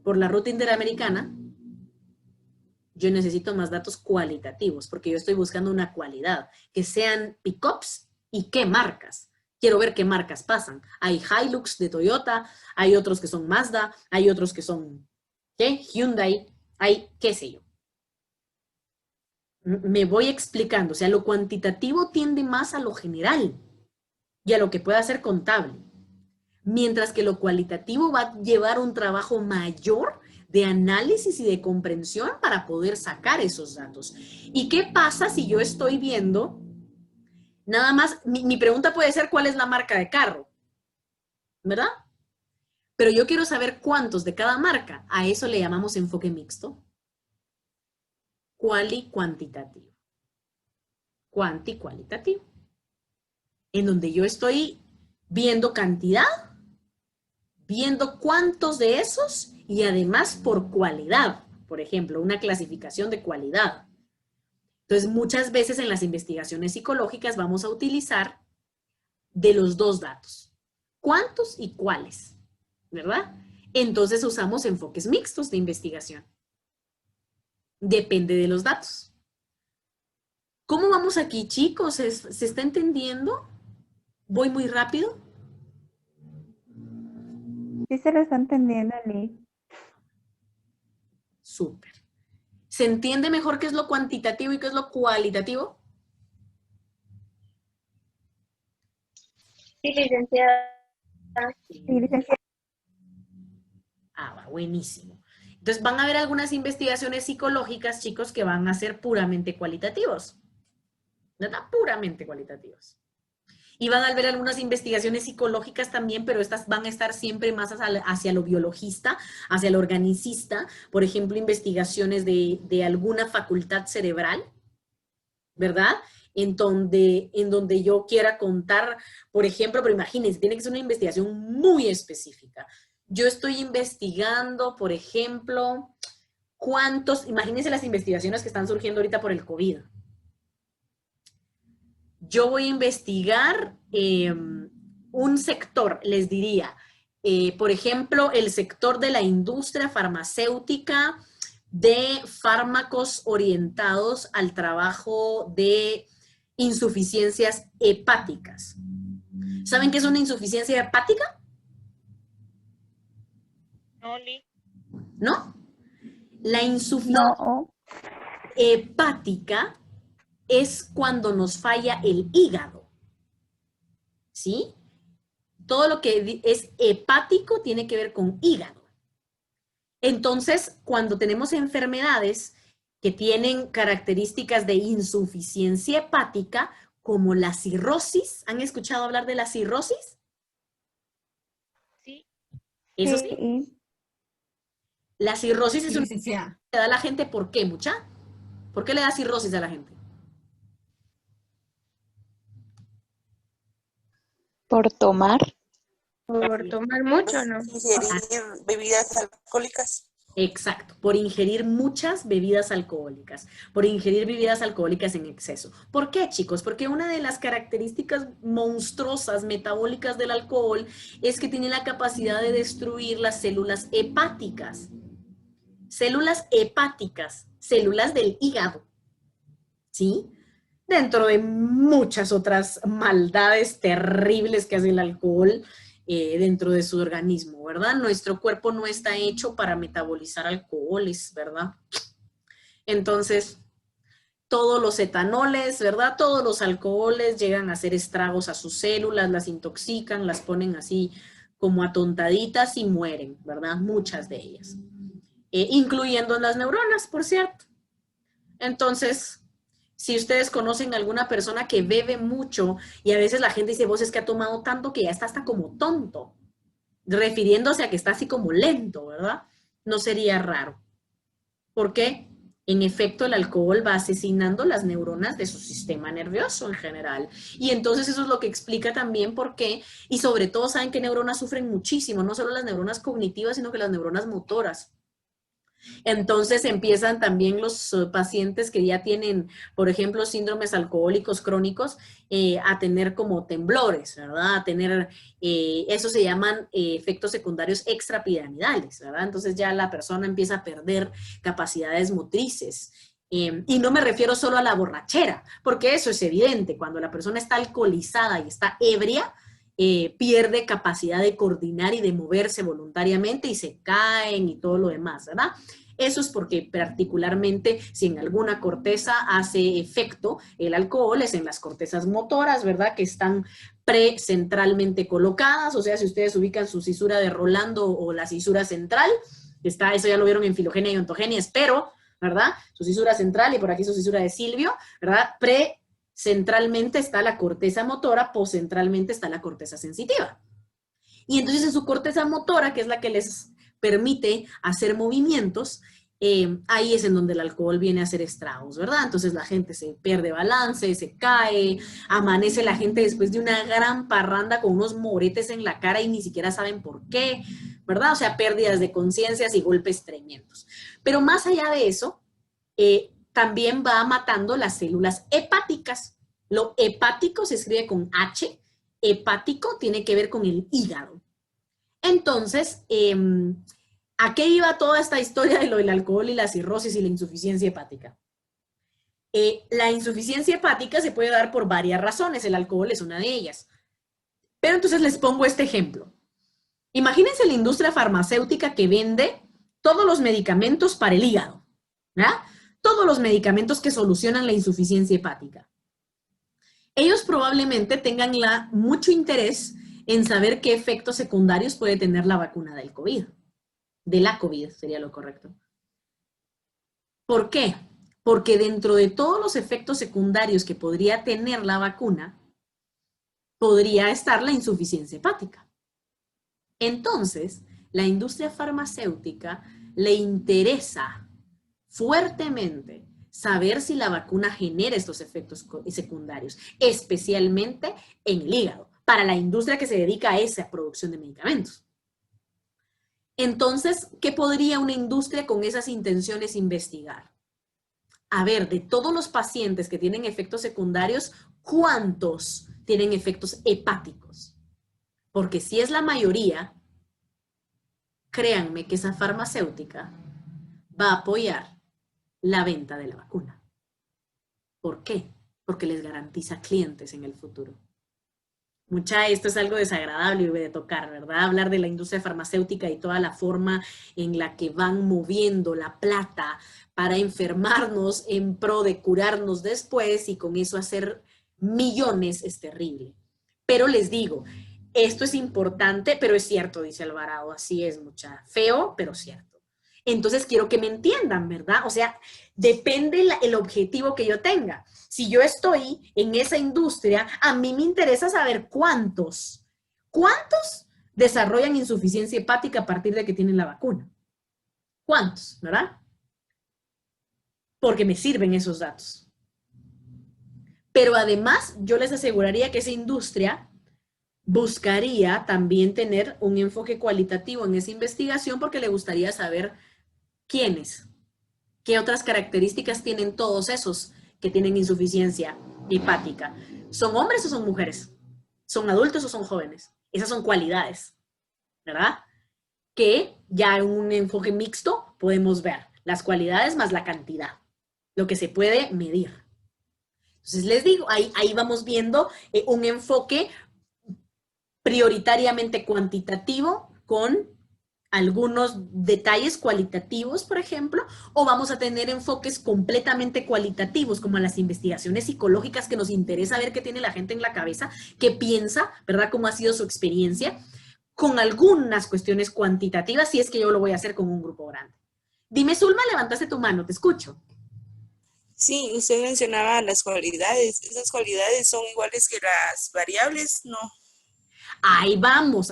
[SPEAKER 1] por la ruta interamericana, yo necesito más datos cualitativos porque yo estoy buscando una cualidad, que sean pickups y qué marcas. Quiero ver qué marcas pasan. Hay Hilux de Toyota, hay otros que son Mazda, hay otros que son ¿qué? Hyundai, hay qué sé yo. Me voy explicando, o sea, lo cuantitativo tiende más a lo general y a lo que pueda ser contable, mientras que lo cualitativo va a llevar un trabajo mayor de análisis y de comprensión para poder sacar esos datos. ¿Y qué pasa si yo estoy viendo, nada más, mi pregunta puede ser cuál es la marca de carro, ¿verdad? Pero yo quiero saber cuántos de cada marca, a eso le llamamos enfoque mixto. Cuantitativo. Cualitativo. En donde yo estoy viendo cantidad, viendo cuántos de esos y además por cualidad. Por ejemplo, una clasificación de cualidad. Entonces, muchas veces en las investigaciones psicológicas vamos a utilizar de los dos datos. ¿Cuántos y cuáles? ¿Verdad? Entonces usamos enfoques mixtos de investigación. Depende de los datos. ¿Cómo vamos aquí, chicos? ¿Se está entendiendo? ¿Voy muy rápido?
[SPEAKER 3] Sí se lo está entendiendo, Ali.
[SPEAKER 1] Súper. ¿Se entiende mejor qué es lo cuantitativo y qué es lo cualitativo?
[SPEAKER 5] Sí, licenciada.
[SPEAKER 3] Sí, licenciada.
[SPEAKER 1] Ah, va, buenísimo. Entonces van a haber algunas investigaciones psicológicas, chicos, que van a ser puramente cualitativos. ¿Verdad? Puramente cualitativos. Y van a haber algunas investigaciones psicológicas también, pero estas van a estar siempre más hacia lo biologista, hacia lo organicista. Por ejemplo, investigaciones de alguna facultad cerebral, ¿verdad? En donde yo quiera contar, por ejemplo, pero imagínense, tiene que ser una investigación muy específica. Yo estoy investigando, por ejemplo, imagínense las investigaciones que están surgiendo ahorita por el COVID. Yo voy a investigar un sector, les diría, por ejemplo, el sector de la industria farmacéutica de fármacos orientados al trabajo de insuficiencias hepáticas. ¿Saben qué es una insuficiencia hepática? ¿No? La insuficiencia hepática es cuando nos falla el hígado, ¿sí? Todo lo que es hepático tiene que ver con hígado. Entonces, cuando tenemos enfermedades que tienen características de insuficiencia hepática, como la cirrosis, ¿han escuchado hablar de la cirrosis?
[SPEAKER 5] Sí.
[SPEAKER 1] ¿Eso sí? La cirrosis es una
[SPEAKER 7] Sí,
[SPEAKER 1] que le da a la gente, ¿por qué, mucha? ¿Por qué le da cirrosis a la gente?
[SPEAKER 8] Por tomar.
[SPEAKER 5] Por tomar mucho, ¿no?
[SPEAKER 2] Ingerir bebidas alcohólicas.
[SPEAKER 1] Exacto, por ingerir muchas bebidas alcohólicas, por ingerir bebidas alcohólicas en exceso. ¿Por qué, chicos? Porque una de las características monstruosas metabólicas del alcohol es que tiene la capacidad de destruir las células hepáticas. Células hepáticas, células del hígado, ¿sí? Dentro de muchas otras maldades terribles que hace el alcohol dentro de su organismo, ¿verdad? Nuestro cuerpo no está hecho para metabolizar alcoholes, ¿verdad? Entonces, todos los etanoles, ¿verdad? Todos los alcoholes llegan a hacer estragos a sus células, las intoxican, las ponen así como atontaditas y mueren, ¿verdad? Muchas de ellas. Incluyendo las neuronas, por cierto. Entonces, si ustedes conocen a alguna persona que bebe mucho y a veces la gente dice, vos es que ha tomado tanto que ya está hasta como tonto, refiriéndose a que está así como lento, ¿verdad? No sería raro. ¿Por qué? En efecto, el alcohol va asesinando las neuronas de su sistema nervioso en general. Y entonces eso es lo que explica también por qué, y sobre todo saben que neuronas sufren muchísimo, no solo las neuronas cognitivas, sino que las neuronas motoras. Entonces empiezan también los pacientes que ya tienen, por ejemplo, síndromes alcohólicos crónicos, a tener como temblores, ¿verdad? A tener, eso se llaman efectos secundarios extrapiramidales, ¿verdad? Entonces ya la persona empieza a perder capacidades motrices. Y no me refiero solo a la borrachera, porque eso es evidente. Cuando la persona está alcoholizada y está ebria, pierde capacidad de coordinar y de moverse voluntariamente y se caen y todo lo demás, ¿verdad? Eso es porque particularmente si en alguna corteza hace efecto el alcohol, es en las cortezas motoras, ¿verdad? Que están precentralmente colocadas, o sea, si ustedes ubican su cisura de Rolando o la cisura central, está, eso ya lo vieron en filogenia y ontogenia, espero, ¿verdad? Su cisura central y por aquí su cisura de Silvio, ¿verdad? Centralmente está la corteza motora, poscentralmente está la corteza sensitiva. Y entonces en su corteza motora, que es la que les permite hacer movimientos, ahí es en donde el alcohol viene a hacer estragos, ¿verdad? Entonces la gente se pierde balance, se cae, amanece la gente después de una gran parranda con unos moretes en la cara y ni siquiera saben por qué, ¿verdad? O sea, pérdidas de conciencias y golpes tremendos. Pero más allá de eso, también va matando las células hepáticas. Lo hepático se escribe con H, hepático tiene que ver con el hígado. Entonces, ¿a qué iba toda esta historia de lo del alcohol y la cirrosis y la insuficiencia hepática? La insuficiencia hepática se puede dar por varias razones, el alcohol es una de ellas. Pero entonces les pongo este ejemplo. Imagínense la industria farmacéutica que vende todos los medicamentos para el hígado, ¿verdad? Todos los medicamentos que solucionan la insuficiencia hepática. Ellos probablemente tengan mucho interés en saber qué efectos secundarios puede tener la vacuna del COVID. De la COVID sería lo correcto. ¿Por qué? Porque dentro de todos los efectos secundarios que podría tener la vacuna, podría estar la insuficiencia hepática. Entonces, la industria farmacéutica le interesa fuertemente saber si la vacuna genera estos efectos secundarios, especialmente en el hígado, para la industria que se dedica a esa producción de medicamentos. Entonces, ¿qué podría una industria con esas intenciones investigar? A ver, de todos los pacientes que tienen efectos secundarios, ¿cuántos tienen efectos hepáticos? Porque si es la mayoría, créanme que esa farmacéutica va a apoyar la venta de la vacuna. ¿Por qué? Porque les garantiza clientes en el futuro. Esto es algo desagradable de tocar, ¿verdad? Hablar de la industria farmacéutica y toda la forma en la que van moviendo la plata para enfermarnos en pro de curarnos después y con eso hacer millones es terrible. Pero les digo, esto es importante, pero es cierto, dice Alvarado, así es, feo, pero cierto. Entonces quiero que me entiendan, ¿verdad? O sea, depende el objetivo que yo tenga. Si yo estoy en esa industria, a mí me interesa saber cuántos desarrollan insuficiencia hepática a partir de que tienen la vacuna. ¿Cuántos, verdad? Porque me sirven esos datos. Pero además, yo les aseguraría que esa industria buscaría también tener un enfoque cualitativo en esa investigación porque le gustaría saber quiénes, qué otras características tienen todos esos que tienen insuficiencia hepática. ¿Son hombres o son mujeres? ¿Son adultos o son jóvenes? Esas son cualidades, ¿verdad? Que ya en un enfoque mixto podemos ver las cualidades más la cantidad, lo que se puede medir. Entonces les digo, ahí vamos viendo un enfoque prioritariamente cuantitativo con algunos detalles cualitativos, por ejemplo, o vamos a tener enfoques completamente cualitativos, como las investigaciones psicológicas que nos interesa ver qué tiene la gente en la cabeza, qué piensa, ¿verdad? Cómo ha sido su experiencia, con algunas cuestiones cuantitativas, si es que yo lo voy a hacer con un grupo grande. Dime, Zulma, levantaste tu mano, te escucho.
[SPEAKER 2] Sí, usted mencionaba las cualidades. ¿Esas cualidades son iguales que las variables? No.
[SPEAKER 1] Ahí vamos,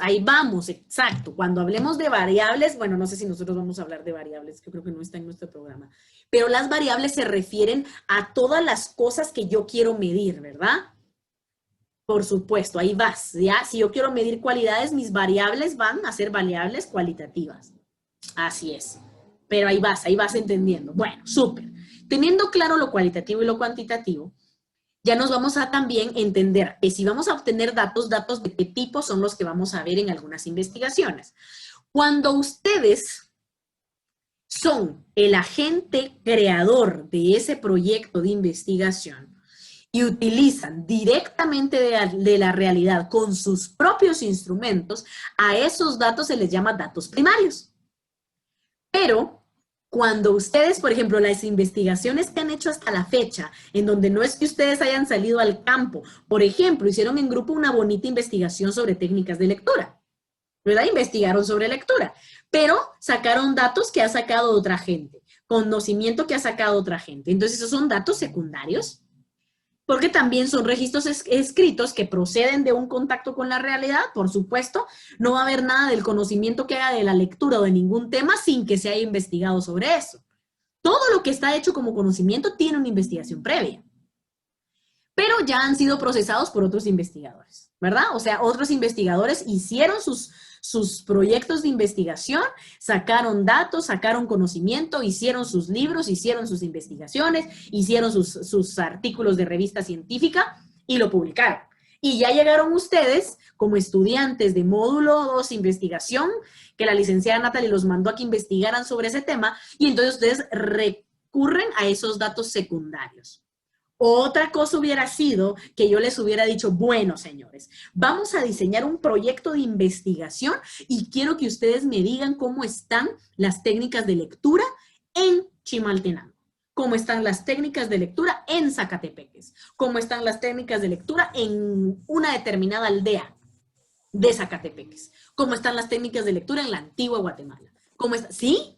[SPEAKER 1] exacto. Cuando hablemos de variables, bueno, no sé si nosotros vamos a hablar de variables, que creo que no está en nuestro programa, pero las variables se refieren a todas las cosas que yo quiero medir, ¿verdad? Por supuesto, ahí vas, ¿ya? Si yo quiero medir cualidades, mis variables van a ser variables cualitativas. Así es. Pero ahí vas entendiendo. Bueno, súper. Teniendo claro lo cualitativo y lo cuantitativo, ya nos vamos a también entender que si vamos a obtener datos de qué tipo son los que vamos a ver en algunas investigaciones. Cuando ustedes son el agente creador de ese proyecto de investigación y utilizan directamente de la realidad con sus propios instrumentos, a esos datos se les llama datos primarios. Pero cuando ustedes, por ejemplo, las investigaciones que han hecho hasta la fecha, en donde no es que ustedes hayan salido al campo, por ejemplo, hicieron en grupo una bonita investigación sobre técnicas de lectura, ¿verdad? Investigaron sobre lectura, pero sacaron datos que ha sacado otra gente, conocimiento que ha sacado otra gente. Entonces, esos son datos secundarios, porque también son registros escritos que proceden de un contacto con la realidad, por supuesto. No va a haber nada del conocimiento que haga de la lectura o de ningún tema sin que se haya investigado sobre eso. Todo lo que está hecho como conocimiento tiene una investigación previa. Pero ya han sido procesados por otros investigadores, ¿verdad? O sea, otros investigadores hicieron sus proyectos de investigación, sacaron datos, sacaron conocimiento, hicieron sus libros, hicieron sus investigaciones, hicieron sus artículos de revista científica y lo publicaron. Y ya llegaron ustedes como estudiantes de módulo 2 investigación, que la licenciada Natalie los mandó a que investigaran sobre ese tema, y entonces ustedes recurren a esos datos secundarios. Otra cosa hubiera sido que yo les hubiera dicho, bueno, señores, vamos a diseñar un proyecto de investigación y quiero que ustedes me digan cómo están las técnicas de lectura en Chimaltenango, cómo están las técnicas de lectura en Zacatepeques, cómo están las técnicas de lectura en una determinada aldea de Zacatepeques, cómo están las técnicas de lectura en la antigua Guatemala. ¿Cómo está? ¿Sí?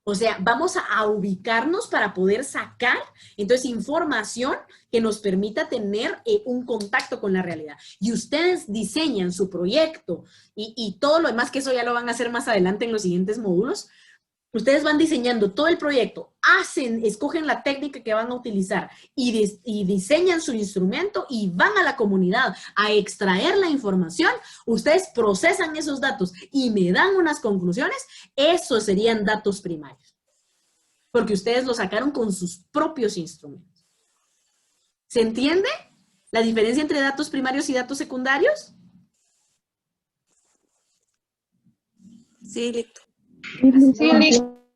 [SPEAKER 1] O sea, vamos a ubicarnos para poder sacar, entonces, información que nos permita tener un contacto con la realidad. Y ustedes diseñan su proyecto y todo lo demás, que eso ya lo van a hacer más adelante en los siguientes módulos. Ustedes van diseñando todo el proyecto, escogen la técnica que van a utilizar y diseñan su instrumento y van a la comunidad a extraer la información. Ustedes procesan esos datos y me dan unas conclusiones. Esos serían datos primarios, porque ustedes lo sacaron con sus propios instrumentos. ¿Se entiende la diferencia entre datos primarios y datos secundarios?
[SPEAKER 2] Sí, listo.
[SPEAKER 5] Sí, listo.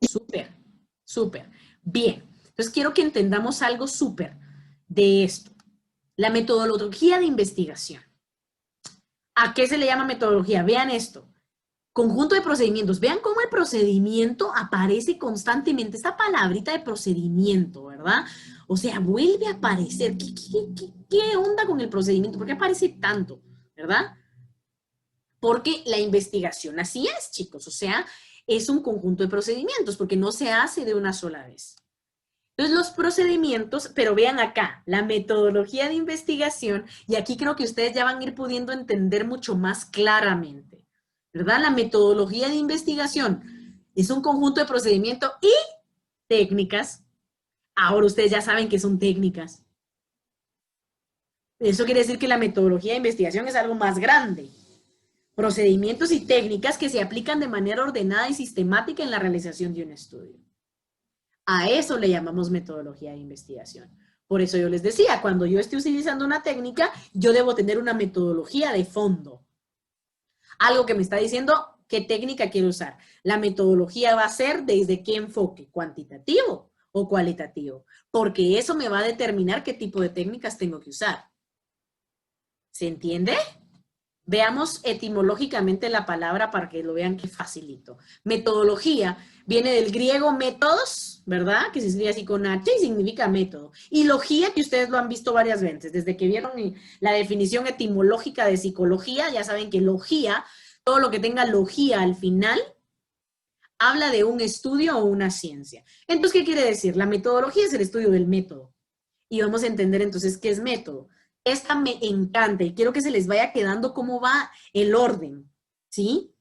[SPEAKER 1] Súper, súper. Bien. Entonces quiero que entendamos algo súper de esto. La metodología de investigación. ¿A qué se le llama metodología? Vean esto. Conjunto de procedimientos. Vean cómo el procedimiento aparece constantemente. Esta palabrita de procedimiento, ¿verdad? O sea, vuelve a aparecer. ¿Qué onda con el procedimiento? ¿Por qué aparece tanto? ¿Verdad? Porque la investigación así es, chicos. O sea, es un conjunto de procedimientos porque no se hace de una sola vez. Entonces, los procedimientos, pero vean acá, la metodología de investigación, y aquí creo que ustedes ya van a ir pudiendo entender mucho más claramente, ¿verdad? La metodología de investigación es un conjunto de procedimientos y técnicas. Ahora ustedes ya saben que son técnicas. Eso quiere decir que la metodología de investigación es algo más grande. Procedimientos y técnicas que se aplican de manera ordenada y sistemática en la realización de un estudio. A eso le llamamos metodología de investigación. Por eso yo les decía, cuando yo esté utilizando una técnica, yo debo tener una metodología de fondo. Algo que me está diciendo qué técnica quiero usar. La metodología va a ser desde qué enfoque, cuantitativo o cualitativo, porque eso me va a determinar qué tipo de técnicas tengo que usar. ¿Se entiende? Veamos etimológicamente la palabra para que lo vean que facilito. Metodología viene del griego métodos, ¿verdad? Que se escribe así con H y significa método. Y logía, que ustedes lo han visto varias veces. Desde que vieron la definición etimológica de psicología, ya saben que logía, todo lo que tenga logía al final, habla de un estudio o una ciencia. Entonces, ¿qué quiere decir? La metodología es el estudio del método. Y vamos a entender entonces qué es método. Esta me encanta y quiero que se les vaya quedando cómo va el orden, ¿sí?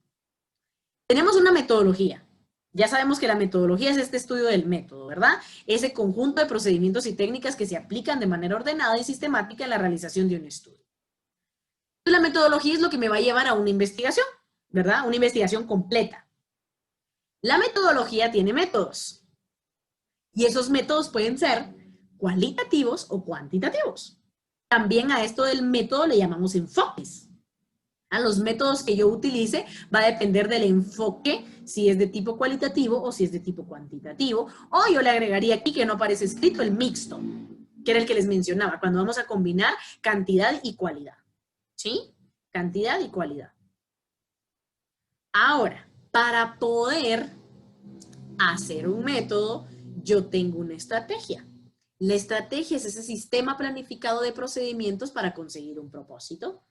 [SPEAKER 1] Tenemos una metodología. Ya sabemos que la metodología es este estudio del método, ¿verdad? Ese conjunto de procedimientos y técnicas que se aplican de manera ordenada y sistemática en la realización de un estudio. Entonces, la metodología es lo que me va a llevar a una investigación, ¿verdad? Una investigación completa. La metodología tiene métodos. Y esos métodos pueden ser cualitativos o cuantitativos. También a esto del método le llamamos enfoques. A los métodos que yo utilice va a depender del enfoque, si es de tipo cualitativo o si es de tipo cuantitativo. O yo le agregaría aquí, que no aparece escrito, el mixto, que era el que les mencionaba, cuando vamos a combinar cantidad y cualidad. ¿Sí? Cantidad y cualidad. Ahora, para poder hacer un método, yo tengo una estrategia. La estrategia es ese sistema planificado de procedimientos para conseguir un propósito.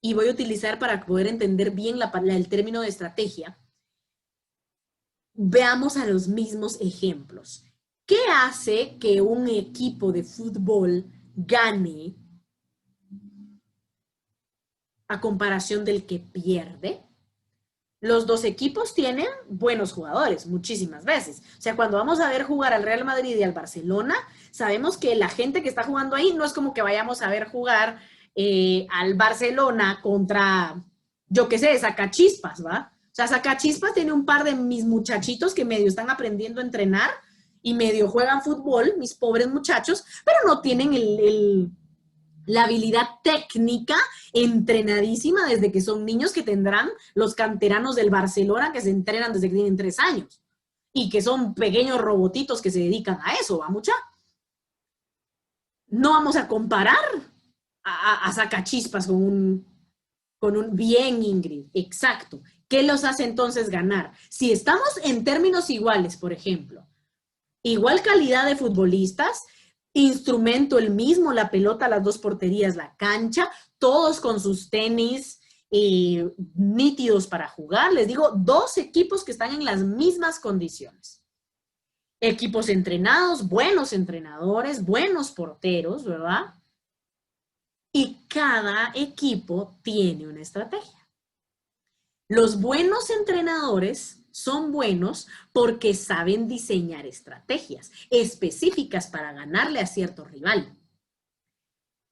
[SPEAKER 1] Y voy a utilizar, para poder entender bien el término de estrategia, veamos a los mismos ejemplos. ¿Qué hace que un equipo de fútbol gane a comparación del que pierde? Los dos equipos tienen buenos jugadores, muchísimas veces. O sea, cuando vamos a ver jugar al Real Madrid y al Barcelona, sabemos que la gente que está jugando ahí no es como que vayamos a ver jugar al Barcelona contra, yo qué sé, Sacachispas, ¿va? O sea, Sacachispas tiene un par de mis muchachitos que medio están aprendiendo a entrenar y medio juegan fútbol, mis pobres muchachos, pero no tienen la habilidad técnica entrenadísima desde que son niños, que tendrán los canteranos del Barcelona que se entrenan desde que tienen 3 años y que son pequeños robotitos que se dedican a eso, ¿va, mucha? No vamos a comparar a Sacachispas con un bien, Ingrid, exacto. ¿Qué los hace entonces ganar? Si estamos en términos iguales, por ejemplo, igual calidad de futbolistas, instrumento el mismo, la pelota, las dos porterías, la cancha, todos con sus tenis nítidos para jugar. Les digo, 2 equipos que están en las mismas condiciones. Equipos entrenados, buenos entrenadores, buenos porteros, ¿verdad? Y cada equipo tiene una estrategia. Los buenos entrenadores son buenos porque saben diseñar estrategias específicas para ganarle a cierto rival.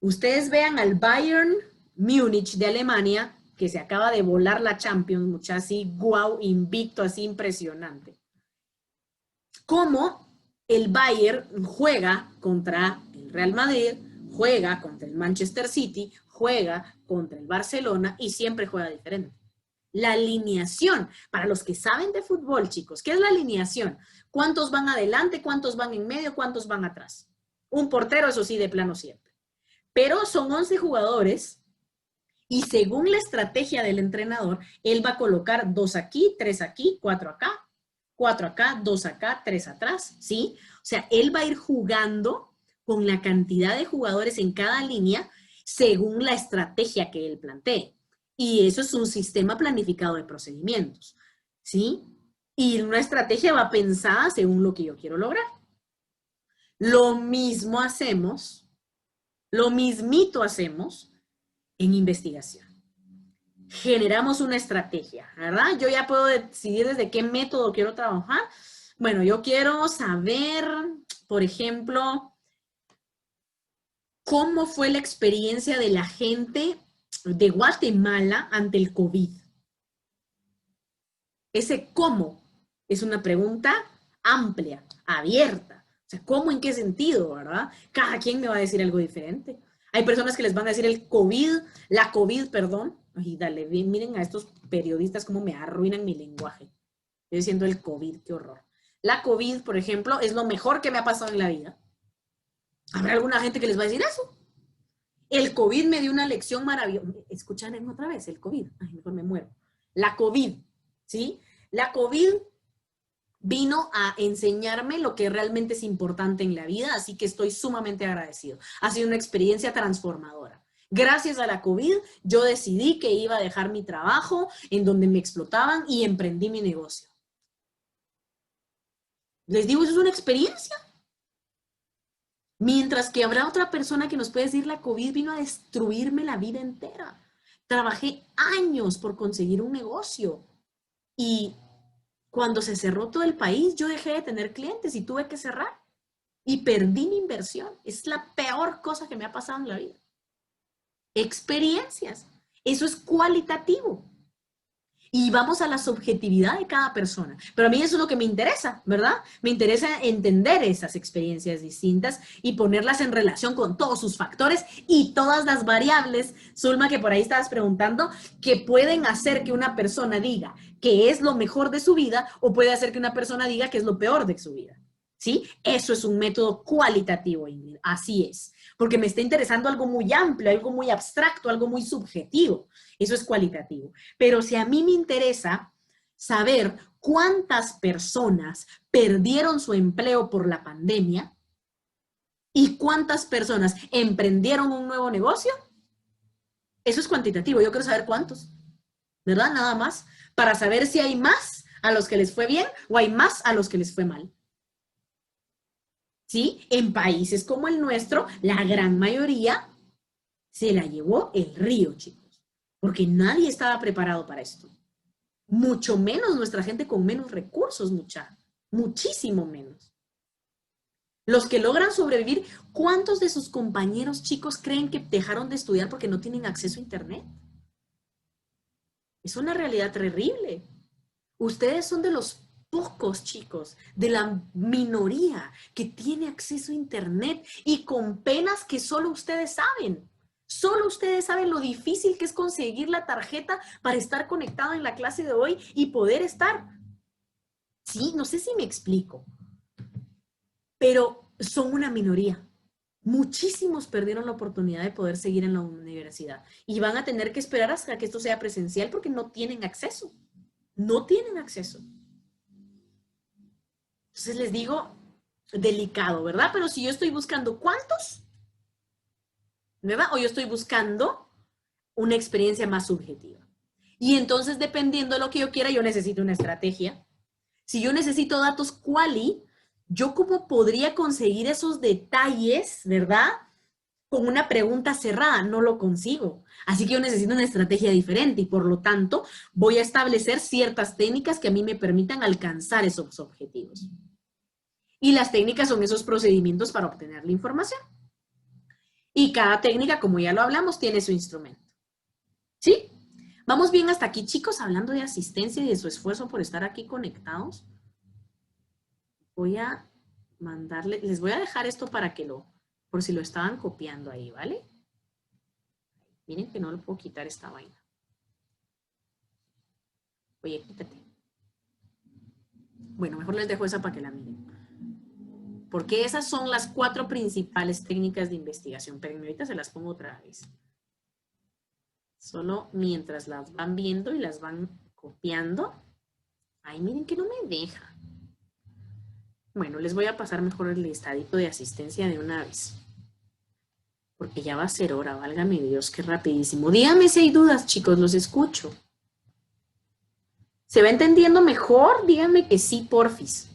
[SPEAKER 1] Ustedes vean al Bayern Múnich de Alemania, que se acaba de volar la Champions, mucha así, guau, invicto, así impresionante. Cómo el Bayern juega contra el Real Madrid, juega contra el Manchester City, juega contra el Barcelona y siempre juega diferente. La alineación, para los que saben de fútbol, chicos, ¿qué es la alineación? ¿Cuántos van adelante, cuántos van en medio, cuántos van atrás? Un portero, eso sí, de plano siempre. Pero son 11 jugadores y según la estrategia del entrenador, él va a colocar 2 aquí, 3 aquí, 4 acá, 4 acá, 2 acá, 3 atrás, ¿sí? O sea, él va a ir jugando con la cantidad de jugadores en cada línea según la estrategia que él plantee. Y eso es un sistema planificado de procedimientos, ¿sí? Y una estrategia va pensada según lo que yo quiero lograr. Lo mismo hacemos, lo mismito hacemos en investigación. Generamos una estrategia, ¿verdad? Yo ya puedo decidir desde qué método quiero trabajar. Bueno, yo quiero saber, por ejemplo, cómo fue la experiencia de la gente de Guatemala ante el COVID. Ese cómo es una pregunta amplia, abierta. O sea, ¿cómo, en qué sentido, verdad? Cada quien me va a decir algo diferente. Hay personas que les van a decir la COVID, perdón. Ay, dale, miren a estos periodistas cómo me arruinan mi lenguaje. Yo diciendo el COVID, qué horror. La COVID, por ejemplo, es lo mejor que me ha pasado en la vida. Habrá alguna gente que les va a decir eso. El COVID me dio una lección maravillosa. Escuchan otra vez, el COVID. Ay, mejor me muero. La COVID, ¿sí? La COVID vino a enseñarme lo que realmente es importante en la vida, así que estoy sumamente agradecido. Ha sido una experiencia transformadora. Gracias a la COVID, yo decidí que iba a dejar mi trabajo en donde me explotaban y emprendí mi negocio. Les digo, eso es una experiencia. Mientras que habrá otra persona que nos puede decir, la COVID vino a destruirme la vida entera. Trabajé años por conseguir un negocio y cuando se cerró todo el país, yo dejé de tener clientes y tuve que cerrar y perdí mi inversión. Es la peor cosa que me ha pasado en la vida. Experiencias. Eso es cualitativo. Y vamos a la subjetividad de cada persona. Pero a mí eso es lo que me interesa, ¿verdad? Me interesa entender esas experiencias distintas y ponerlas en relación con todos sus factores y todas las variables, Zulma, que por ahí estabas preguntando, que pueden hacer que una persona diga que es lo mejor de su vida o puede hacer que una persona diga que es lo peor de su vida. ¿Sí? Eso es un método cualitativo, Ingrid. Así es. Porque me está interesando algo muy amplio, algo muy abstracto, algo muy subjetivo. Eso es cualitativo. Pero si a mí me interesa saber cuántas personas perdieron su empleo por la pandemia y cuántas personas emprendieron un nuevo negocio, eso es cuantitativo. Yo quiero saber cuántos, ¿verdad? Nada más. Para saber si hay más a los que les fue bien o hay más a los que les fue mal. ¿Sí? En países como el nuestro, la gran mayoría se la llevó el río, chicos, porque nadie estaba preparado para esto. Mucho menos nuestra gente con menos recursos, muchísimo menos. Los que logran sobrevivir, ¿cuántos de sus compañeros chicos creen que dejaron de estudiar porque no tienen acceso a internet? Es una realidad terrible. Ustedes son de los pocos chicos, de la minoría que tiene acceso a internet y con penas que solo ustedes saben. Solo ustedes saben lo difícil que es conseguir la tarjeta para estar conectado en la clase de hoy y poder estar. Sí, no sé si me explico, pero son una minoría. Muchísimos perdieron la oportunidad de poder seguir en la universidad y van a tener que esperar hasta que esto sea presencial porque no tienen acceso. No tienen acceso. Entonces les digo, delicado, ¿verdad? Pero si yo estoy buscando ¿cuántos? ¿Verdad? O yo estoy buscando una experiencia más subjetiva. Y entonces, dependiendo de lo que yo quiera, yo necesito una estrategia. Si yo necesito datos quali, ¿yo cómo podría conseguir esos detalles, verdad? Con una pregunta cerrada, no lo consigo. Así que yo necesito una estrategia diferente y por lo tanto voy a establecer ciertas técnicas que a mí me permitan alcanzar esos objetivos. Y las técnicas son esos procedimientos para obtener la información. Y cada técnica, como ya lo hablamos, tiene su instrumento. ¿Sí? ¿Vamos bien hasta aquí, chicos? Hablando de asistencia y de su esfuerzo por estar aquí conectados. Voy a mandarle, les voy a dejar esto para que por si lo estaban copiando ahí, ¿vale? Miren que no lo puedo quitar esta vaina. Oye, quítate. Bueno, mejor les dejo esa para que la miren. Porque esas son las 4 principales técnicas de investigación. Pero ahorita se las pongo otra vez. Solo mientras las van viendo y las van copiando. Ay, miren que no me deja. Bueno, les voy a pasar mejor el listadito de asistencia de una vez. Porque ya va a ser hora, válgame Dios, qué rapidísimo. Díganme si hay dudas, chicos, los escucho. ¿Se va entendiendo mejor? Díganme que sí, porfis.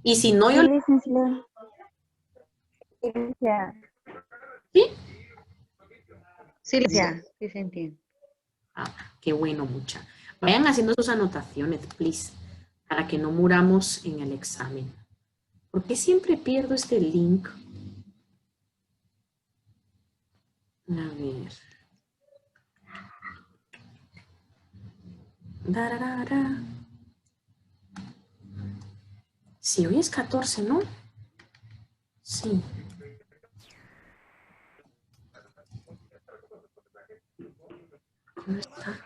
[SPEAKER 1] Y si no, yo...
[SPEAKER 3] Sí, licenciada. Licenciada.
[SPEAKER 1] ¿Sí?
[SPEAKER 5] Sí, licenciada, sí se entiende.
[SPEAKER 1] Ah, qué bueno, mucha. Vayan haciendo sus anotaciones, please, para que no muramos en el examen. ¿Por qué siempre pierdo este link? A ver. Dararara. Sí, hoy es 14, ¿no? Sí. ¿Dónde está?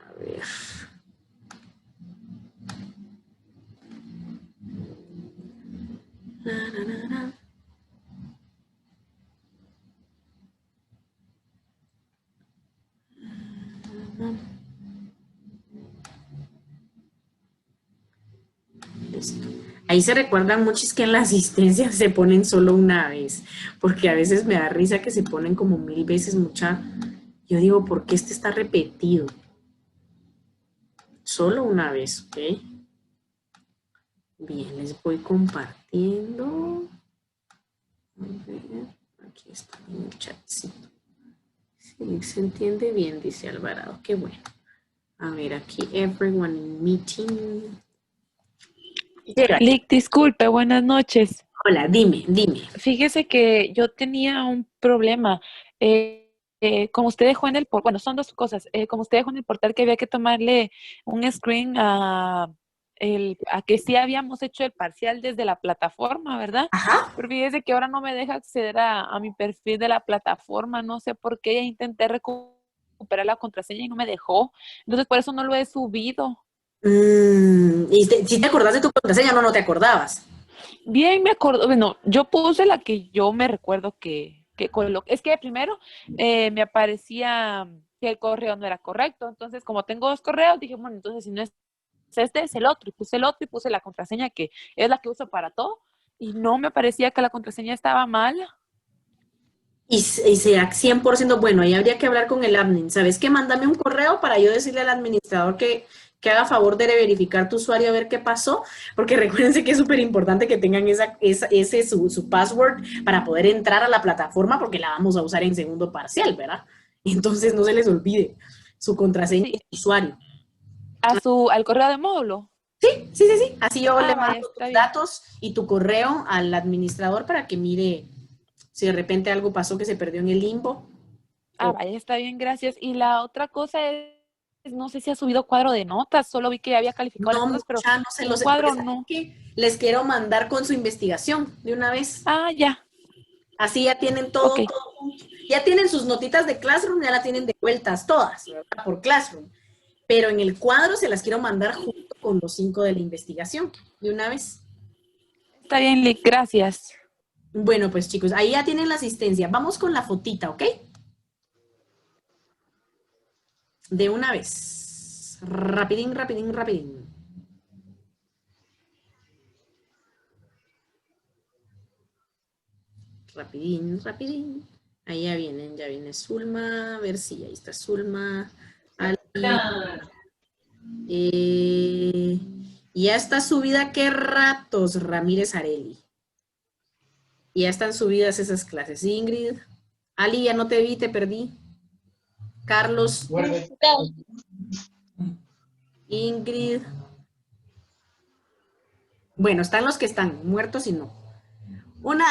[SPEAKER 1] A ver. Listo. Ahí se recuerdan muchos que en la asistencia se ponen solo una vez, porque a veces me da risa que se ponen como 1000 veces mucha. Yo digo, ¿por qué este está repetido? Solo una vez, ¿ok? Bien, les voy compartiendo. A ver, aquí está en el chatcito. Sí, se entiende bien, dice Alvarado. Qué bueno. A ver, aquí, everyone in meeting. Llega.
[SPEAKER 8] Lick, disculpe, buenas noches.
[SPEAKER 1] Hola, dime.
[SPEAKER 8] Fíjese que yo tenía un problema. Como usted dejó en el portal, bueno, son dos cosas. Como usted dejó en el portal que había que tomarle un screen a que sí habíamos hecho el parcial desde la plataforma, ¿verdad?
[SPEAKER 1] Ajá.
[SPEAKER 8] Pero fíjese que ahora no me deja acceder a mi perfil de la plataforma, no sé por qué, ya intenté recuperar la contraseña y no me dejó. Entonces, por eso no lo he subido.
[SPEAKER 1] ¿Y si te acordás de tu contraseña? No te acordabas.
[SPEAKER 8] Bien, me acuerdo, bueno, yo puse la que yo me recuerdo que coloqué. Es que primero me aparecía que el correo no era correcto, entonces como tengo dos correos, dije, bueno, entonces si no es este, es el otro, y puse el otro y puse la contraseña que es la que uso para todo, y no me parecía que la contraseña estaba mala.
[SPEAKER 1] Y sea 100% bueno, ahí habría que hablar con el admin. ¿Sabes qué? Mándame un correo para yo decirle al administrador que haga favor de verificar tu usuario a ver qué pasó, porque recuérdense que es súper importante que tengan ese su password para poder entrar a la plataforma, porque la vamos a usar en segundo parcial, ¿verdad? Entonces no se les olvide su contraseña y su usuario.
[SPEAKER 8] Al correo de módulo.
[SPEAKER 1] Sí. Así yo le
[SPEAKER 8] Vaya,
[SPEAKER 1] mando
[SPEAKER 8] está
[SPEAKER 1] tus
[SPEAKER 8] bien.
[SPEAKER 1] datos y tu correo al administrador para que mire si de repente algo pasó que se perdió en el limbo.
[SPEAKER 8] Vaya, está bien, gracias. Y la otra cosa es, no sé si ha subido cuadro de notas, solo vi que ya había calificado las
[SPEAKER 1] No,
[SPEAKER 8] cosas, pero
[SPEAKER 1] mucha, no se
[SPEAKER 8] un
[SPEAKER 1] los sé. Por
[SPEAKER 8] cuadro
[SPEAKER 1] eso
[SPEAKER 8] no.
[SPEAKER 1] es que les quiero mandar con su investigación de una vez.
[SPEAKER 8] Ya,
[SPEAKER 1] Así ya tienen
[SPEAKER 8] ok.
[SPEAKER 1] todo junto. Ya tienen sus notitas de Classroom, ya la tienen de vueltas todas, ¿verdad? Por Classroom. Pero en el cuadro se las quiero mandar junto con los 5 de la investigación, de una vez.
[SPEAKER 8] Está bien, Lick, gracias.
[SPEAKER 1] Bueno, pues chicos, ahí ya tienen la asistencia. Vamos con la fotita, ¿ok? De una vez. Rapidín. Rapidín. Ahí ya viene Zulma. A ver si ahí está Zulma. Ali. Y ya está subida, ¿qué ratos? Ramírez Areli. Y ya están subidas esas clases. Ingrid. Ali, ya no te vi, te perdí. Carlos. Ingrid. Bueno, están los que están, muertos y no. 1,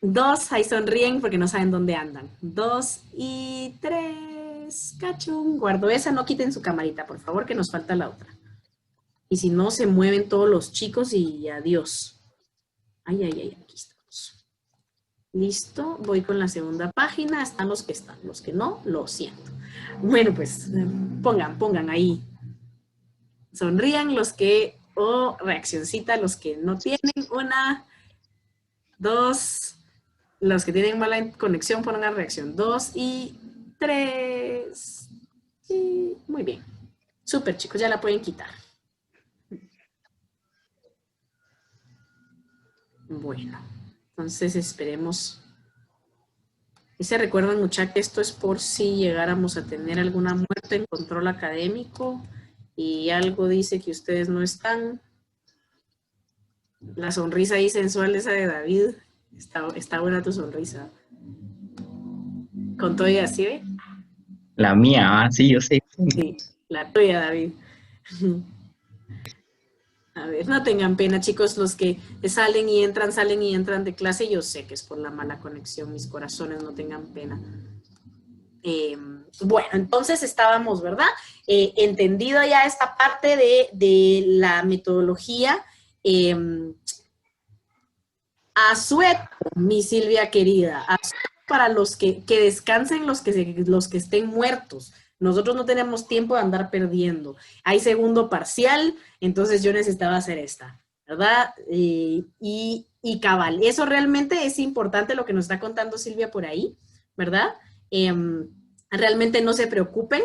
[SPEAKER 1] 2, ahí sonríen porque no saben dónde andan. 2 y 3. Cachum. Guardo esa, no quiten su camarita, por favor, que nos falta la otra. Y si no, se mueven todos los chicos y adiós. Ay, aquí estamos. Listo, voy con la segunda página. Están, los que no, lo siento. Bueno, pues pongan ahí. Sonrían los que, reaccioncita, los que no tienen. 1, 2, los que tienen mala conexión pongan reacción. 2 y 3. Sí, muy bien. Súper, chicos, ya la pueden quitar. Bueno, entonces esperemos. Y se recuerdan, muchachos, que esto es por si llegáramos a tener alguna muerte en control académico y algo dice que ustedes no están. La sonrisa ahí sensual esa de David. Está buena tu sonrisa. Con todo y así, ¿ve?
[SPEAKER 7] La mía, sí, yo sé.
[SPEAKER 1] Sí, la tuya, David. A ver, no tengan pena, chicos, los que salen y entran de clase, yo sé que es por la mala conexión, mis corazones, no tengan pena. Bueno, entonces estábamos, ¿verdad? Entendido ya esta parte de la metodología. Asueto, mi Silvia querida, asueto para los que descansen, los que estén muertos. Nosotros no tenemos tiempo de andar perdiendo. Hay segundo parcial, entonces yo necesitaba hacer esta, ¿verdad? Y cabal, eso realmente es importante lo que nos está contando Silvia por ahí, ¿verdad? Realmente no se preocupen.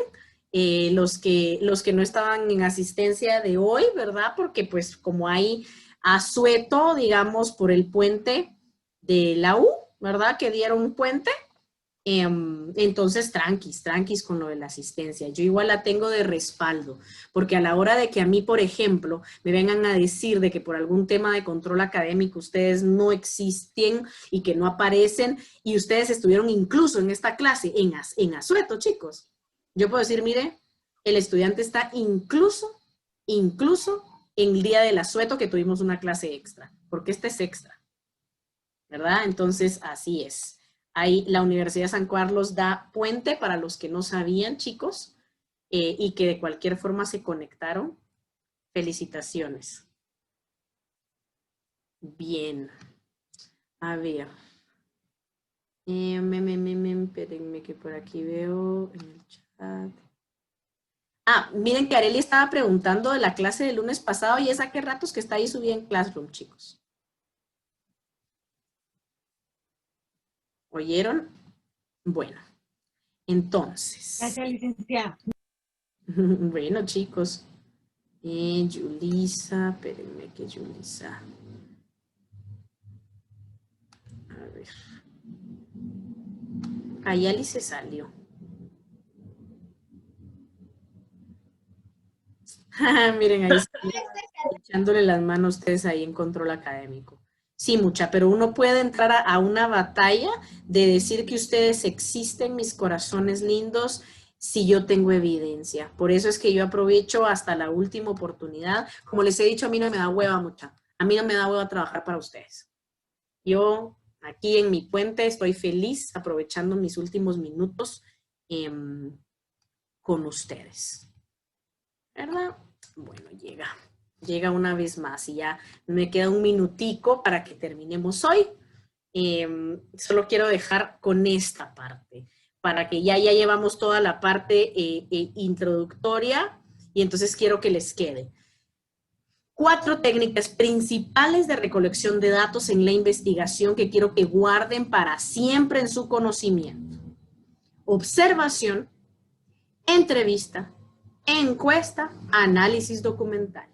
[SPEAKER 1] los que no estaban en asistencia de hoy, ¿verdad? Porque pues como hay asueto, digamos, por el puente de la U, ¿verdad? Que dieron un puente. Entonces, tranquis con lo de la asistencia. Yo igual la tengo de respaldo, porque a la hora de que a mí, por ejemplo, me vengan a decir de que por algún tema de control académico ustedes no existen y que no aparecen, y ustedes estuvieron incluso en esta clase en asueto, chicos. Yo puedo decir, mire, el estudiante está incluso en el día del asueto que tuvimos una clase extra, porque este es extra, ¿verdad? Entonces, así es. Ahí la Universidad de San Carlos da puente para los que no sabían, chicos, y que de cualquier forma se conectaron. Felicitaciones. Bien. A ver. Espérenme que por aquí veo en el chat. Ah, miren que Arely estaba preguntando de la clase del lunes pasado y es a qué ratos que está ahí subida en Classroom, chicos. ¿Oyeron? Bueno, entonces.
[SPEAKER 5] Gracias, licenciada.
[SPEAKER 1] Bueno, chicos. Yulisa, espérenme que Yulisa. A ver. Ahí Ali se salió. Miren, ahí están echándole las manos a ustedes ahí en control académico. Sí, mucha, pero uno puede entrar a una batalla de decir que ustedes existen, mis corazones lindos, si yo tengo evidencia. Por eso es que yo aprovecho hasta la última oportunidad. Como les he dicho, a mí no me da hueva, mucha. A mí no me da hueva trabajar para ustedes. Yo aquí en mi puente estoy feliz aprovechando mis últimos minutos con ustedes. ¿Verdad? Bueno, llega una vez más y ya me queda un minutico para que terminemos hoy. Solo quiero dejar con esta parte, para que ya llevamos toda la parte introductoria y entonces quiero que les quede. 4 técnicas principales de recolección de datos en la investigación que quiero que guarden para siempre en su conocimiento. Observación, entrevista, encuesta, análisis documental.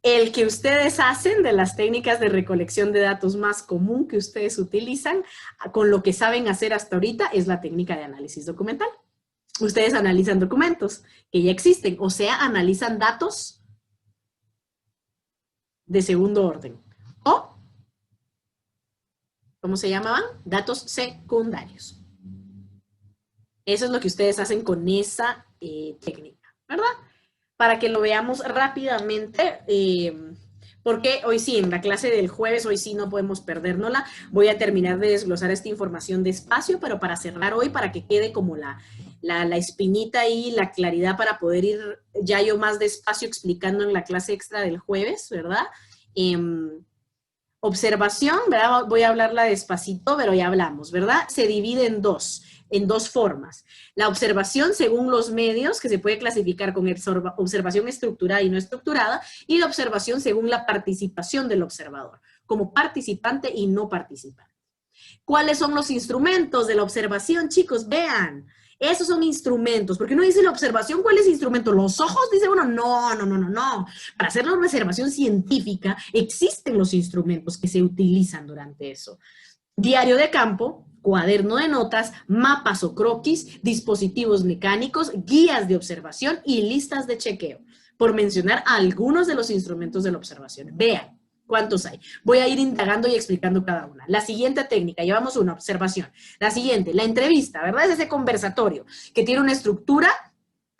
[SPEAKER 1] El que ustedes hacen de las técnicas de recolección de datos más común que ustedes utilizan, con lo que saben hacer hasta ahorita, es la técnica de análisis documental. Ustedes analizan documentos que ya existen, o sea, analizan datos de segundo orden. O, ¿cómo se llamaban? Datos secundarios. Eso es lo que ustedes hacen con esa técnica, ¿verdad? Para que lo veamos rápidamente, porque hoy sí, en la clase del jueves, hoy sí no podemos perdérnosla. Voy a terminar de desglosar esta información despacio, pero para cerrar hoy, para que quede como la espinita ahí, la claridad para poder ir ya yo más despacio explicando en la clase extra del jueves, ¿verdad? Observación, ¿verdad? Voy a hablarla despacito, pero ya hablamos, ¿verdad? Se divide en dos formas. La observación según los medios, que se puede clasificar con observación estructurada y no estructurada, y la observación según la participación del observador, como participante y no participante. ¿Cuáles son los instrumentos de la observación, chicos? Vean, esos son instrumentos, porque uno dice la observación, ¿cuál es instrumento? ¿Los ojos? Dice uno, no. Para hacer la observación científica existen los instrumentos que se utilizan durante eso. Diario de campo, cuaderno de notas, mapas o croquis, dispositivos mecánicos, guías de observación y listas de chequeo, por mencionar algunos de los instrumentos de la observación. Vean cuántos hay. Voy a ir indagando y explicando cada una. La siguiente técnica, llevamos una observación. La siguiente, la entrevista, ¿verdad? Es ese conversatorio que tiene una estructura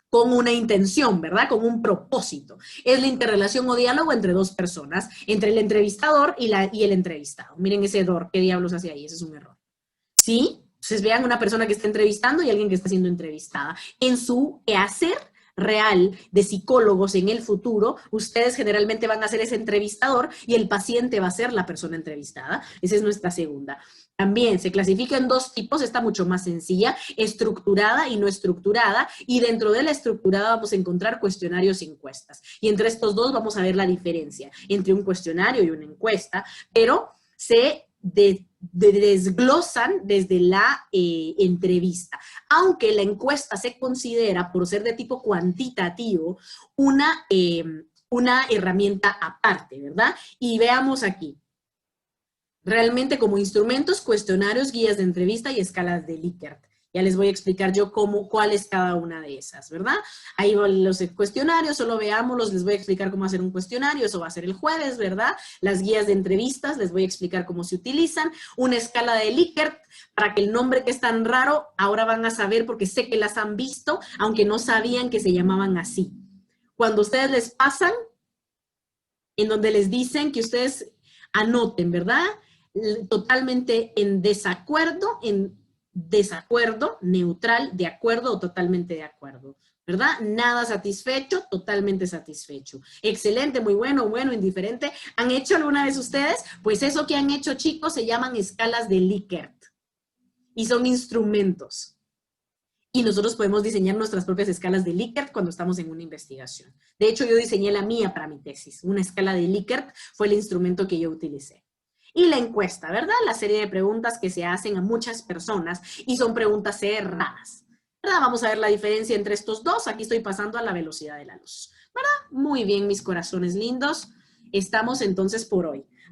[SPEAKER 1] con una intención, ¿verdad? Con un propósito. Es la interrelación o diálogo entre dos personas, entre el entrevistador y el entrevistado. Miren ese error, ¿qué diablos hace ahí? Ese es un error. ¿Sí? Entonces vean una persona que está entrevistando y alguien que está siendo entrevistada. En su quehacer real de psicólogos en el futuro, ustedes generalmente van a ser ese entrevistador y el paciente va a ser la persona entrevistada. Esa es nuestra segunda. También se clasifica en 2 tipos, está mucho más sencilla, estructurada y no estructurada, y dentro de la estructurada vamos a encontrar cuestionarios y encuestas. Y entre estos dos vamos a ver la diferencia entre un cuestionario y una encuesta, pero se desglosan desde la entrevista. Aunque la encuesta se considera, por ser de tipo cuantitativo, una herramienta aparte, ¿verdad? Y veamos aquí. Realmente como instrumentos, cuestionarios, guías de entrevista y escalas de Likert. Ya les voy a explicar yo cuál es cada una de esas, ¿verdad? Ahí van los cuestionarios, solo veámoslos, les voy a explicar cómo hacer un cuestionario, eso va a ser el jueves, ¿verdad? Las guías de entrevistas, les voy a explicar cómo se utilizan. Una escala de Likert, para que el nombre que es tan raro, ahora van a saber porque sé que las han visto, aunque no sabían que se llamaban así. Cuando ustedes les pasan, en donde les dicen que ustedes anoten, ¿verdad? Totalmente en desacuerdo, neutral, de acuerdo o totalmente de acuerdo, ¿verdad? Nada satisfecho, totalmente satisfecho. Excelente, muy bueno, bueno, indiferente. ¿Han hecho alguna vez ustedes? Pues eso que han hecho, chicos, se llaman escalas de Likert y son instrumentos. Y nosotros podemos diseñar nuestras propias escalas de Likert cuando estamos en una investigación. De hecho, yo diseñé la mía para mi tesis. Una escala de Likert fue el instrumento que yo utilicé. Y la encuesta, ¿verdad? La serie de preguntas que se hacen a muchas personas y son preguntas cerradas, ¿verdad? Vamos a ver la diferencia entre estos dos. Aquí estoy pasando a la velocidad de la luz, ¿verdad? Muy bien, mis corazones lindos. Estamos entonces por hoy.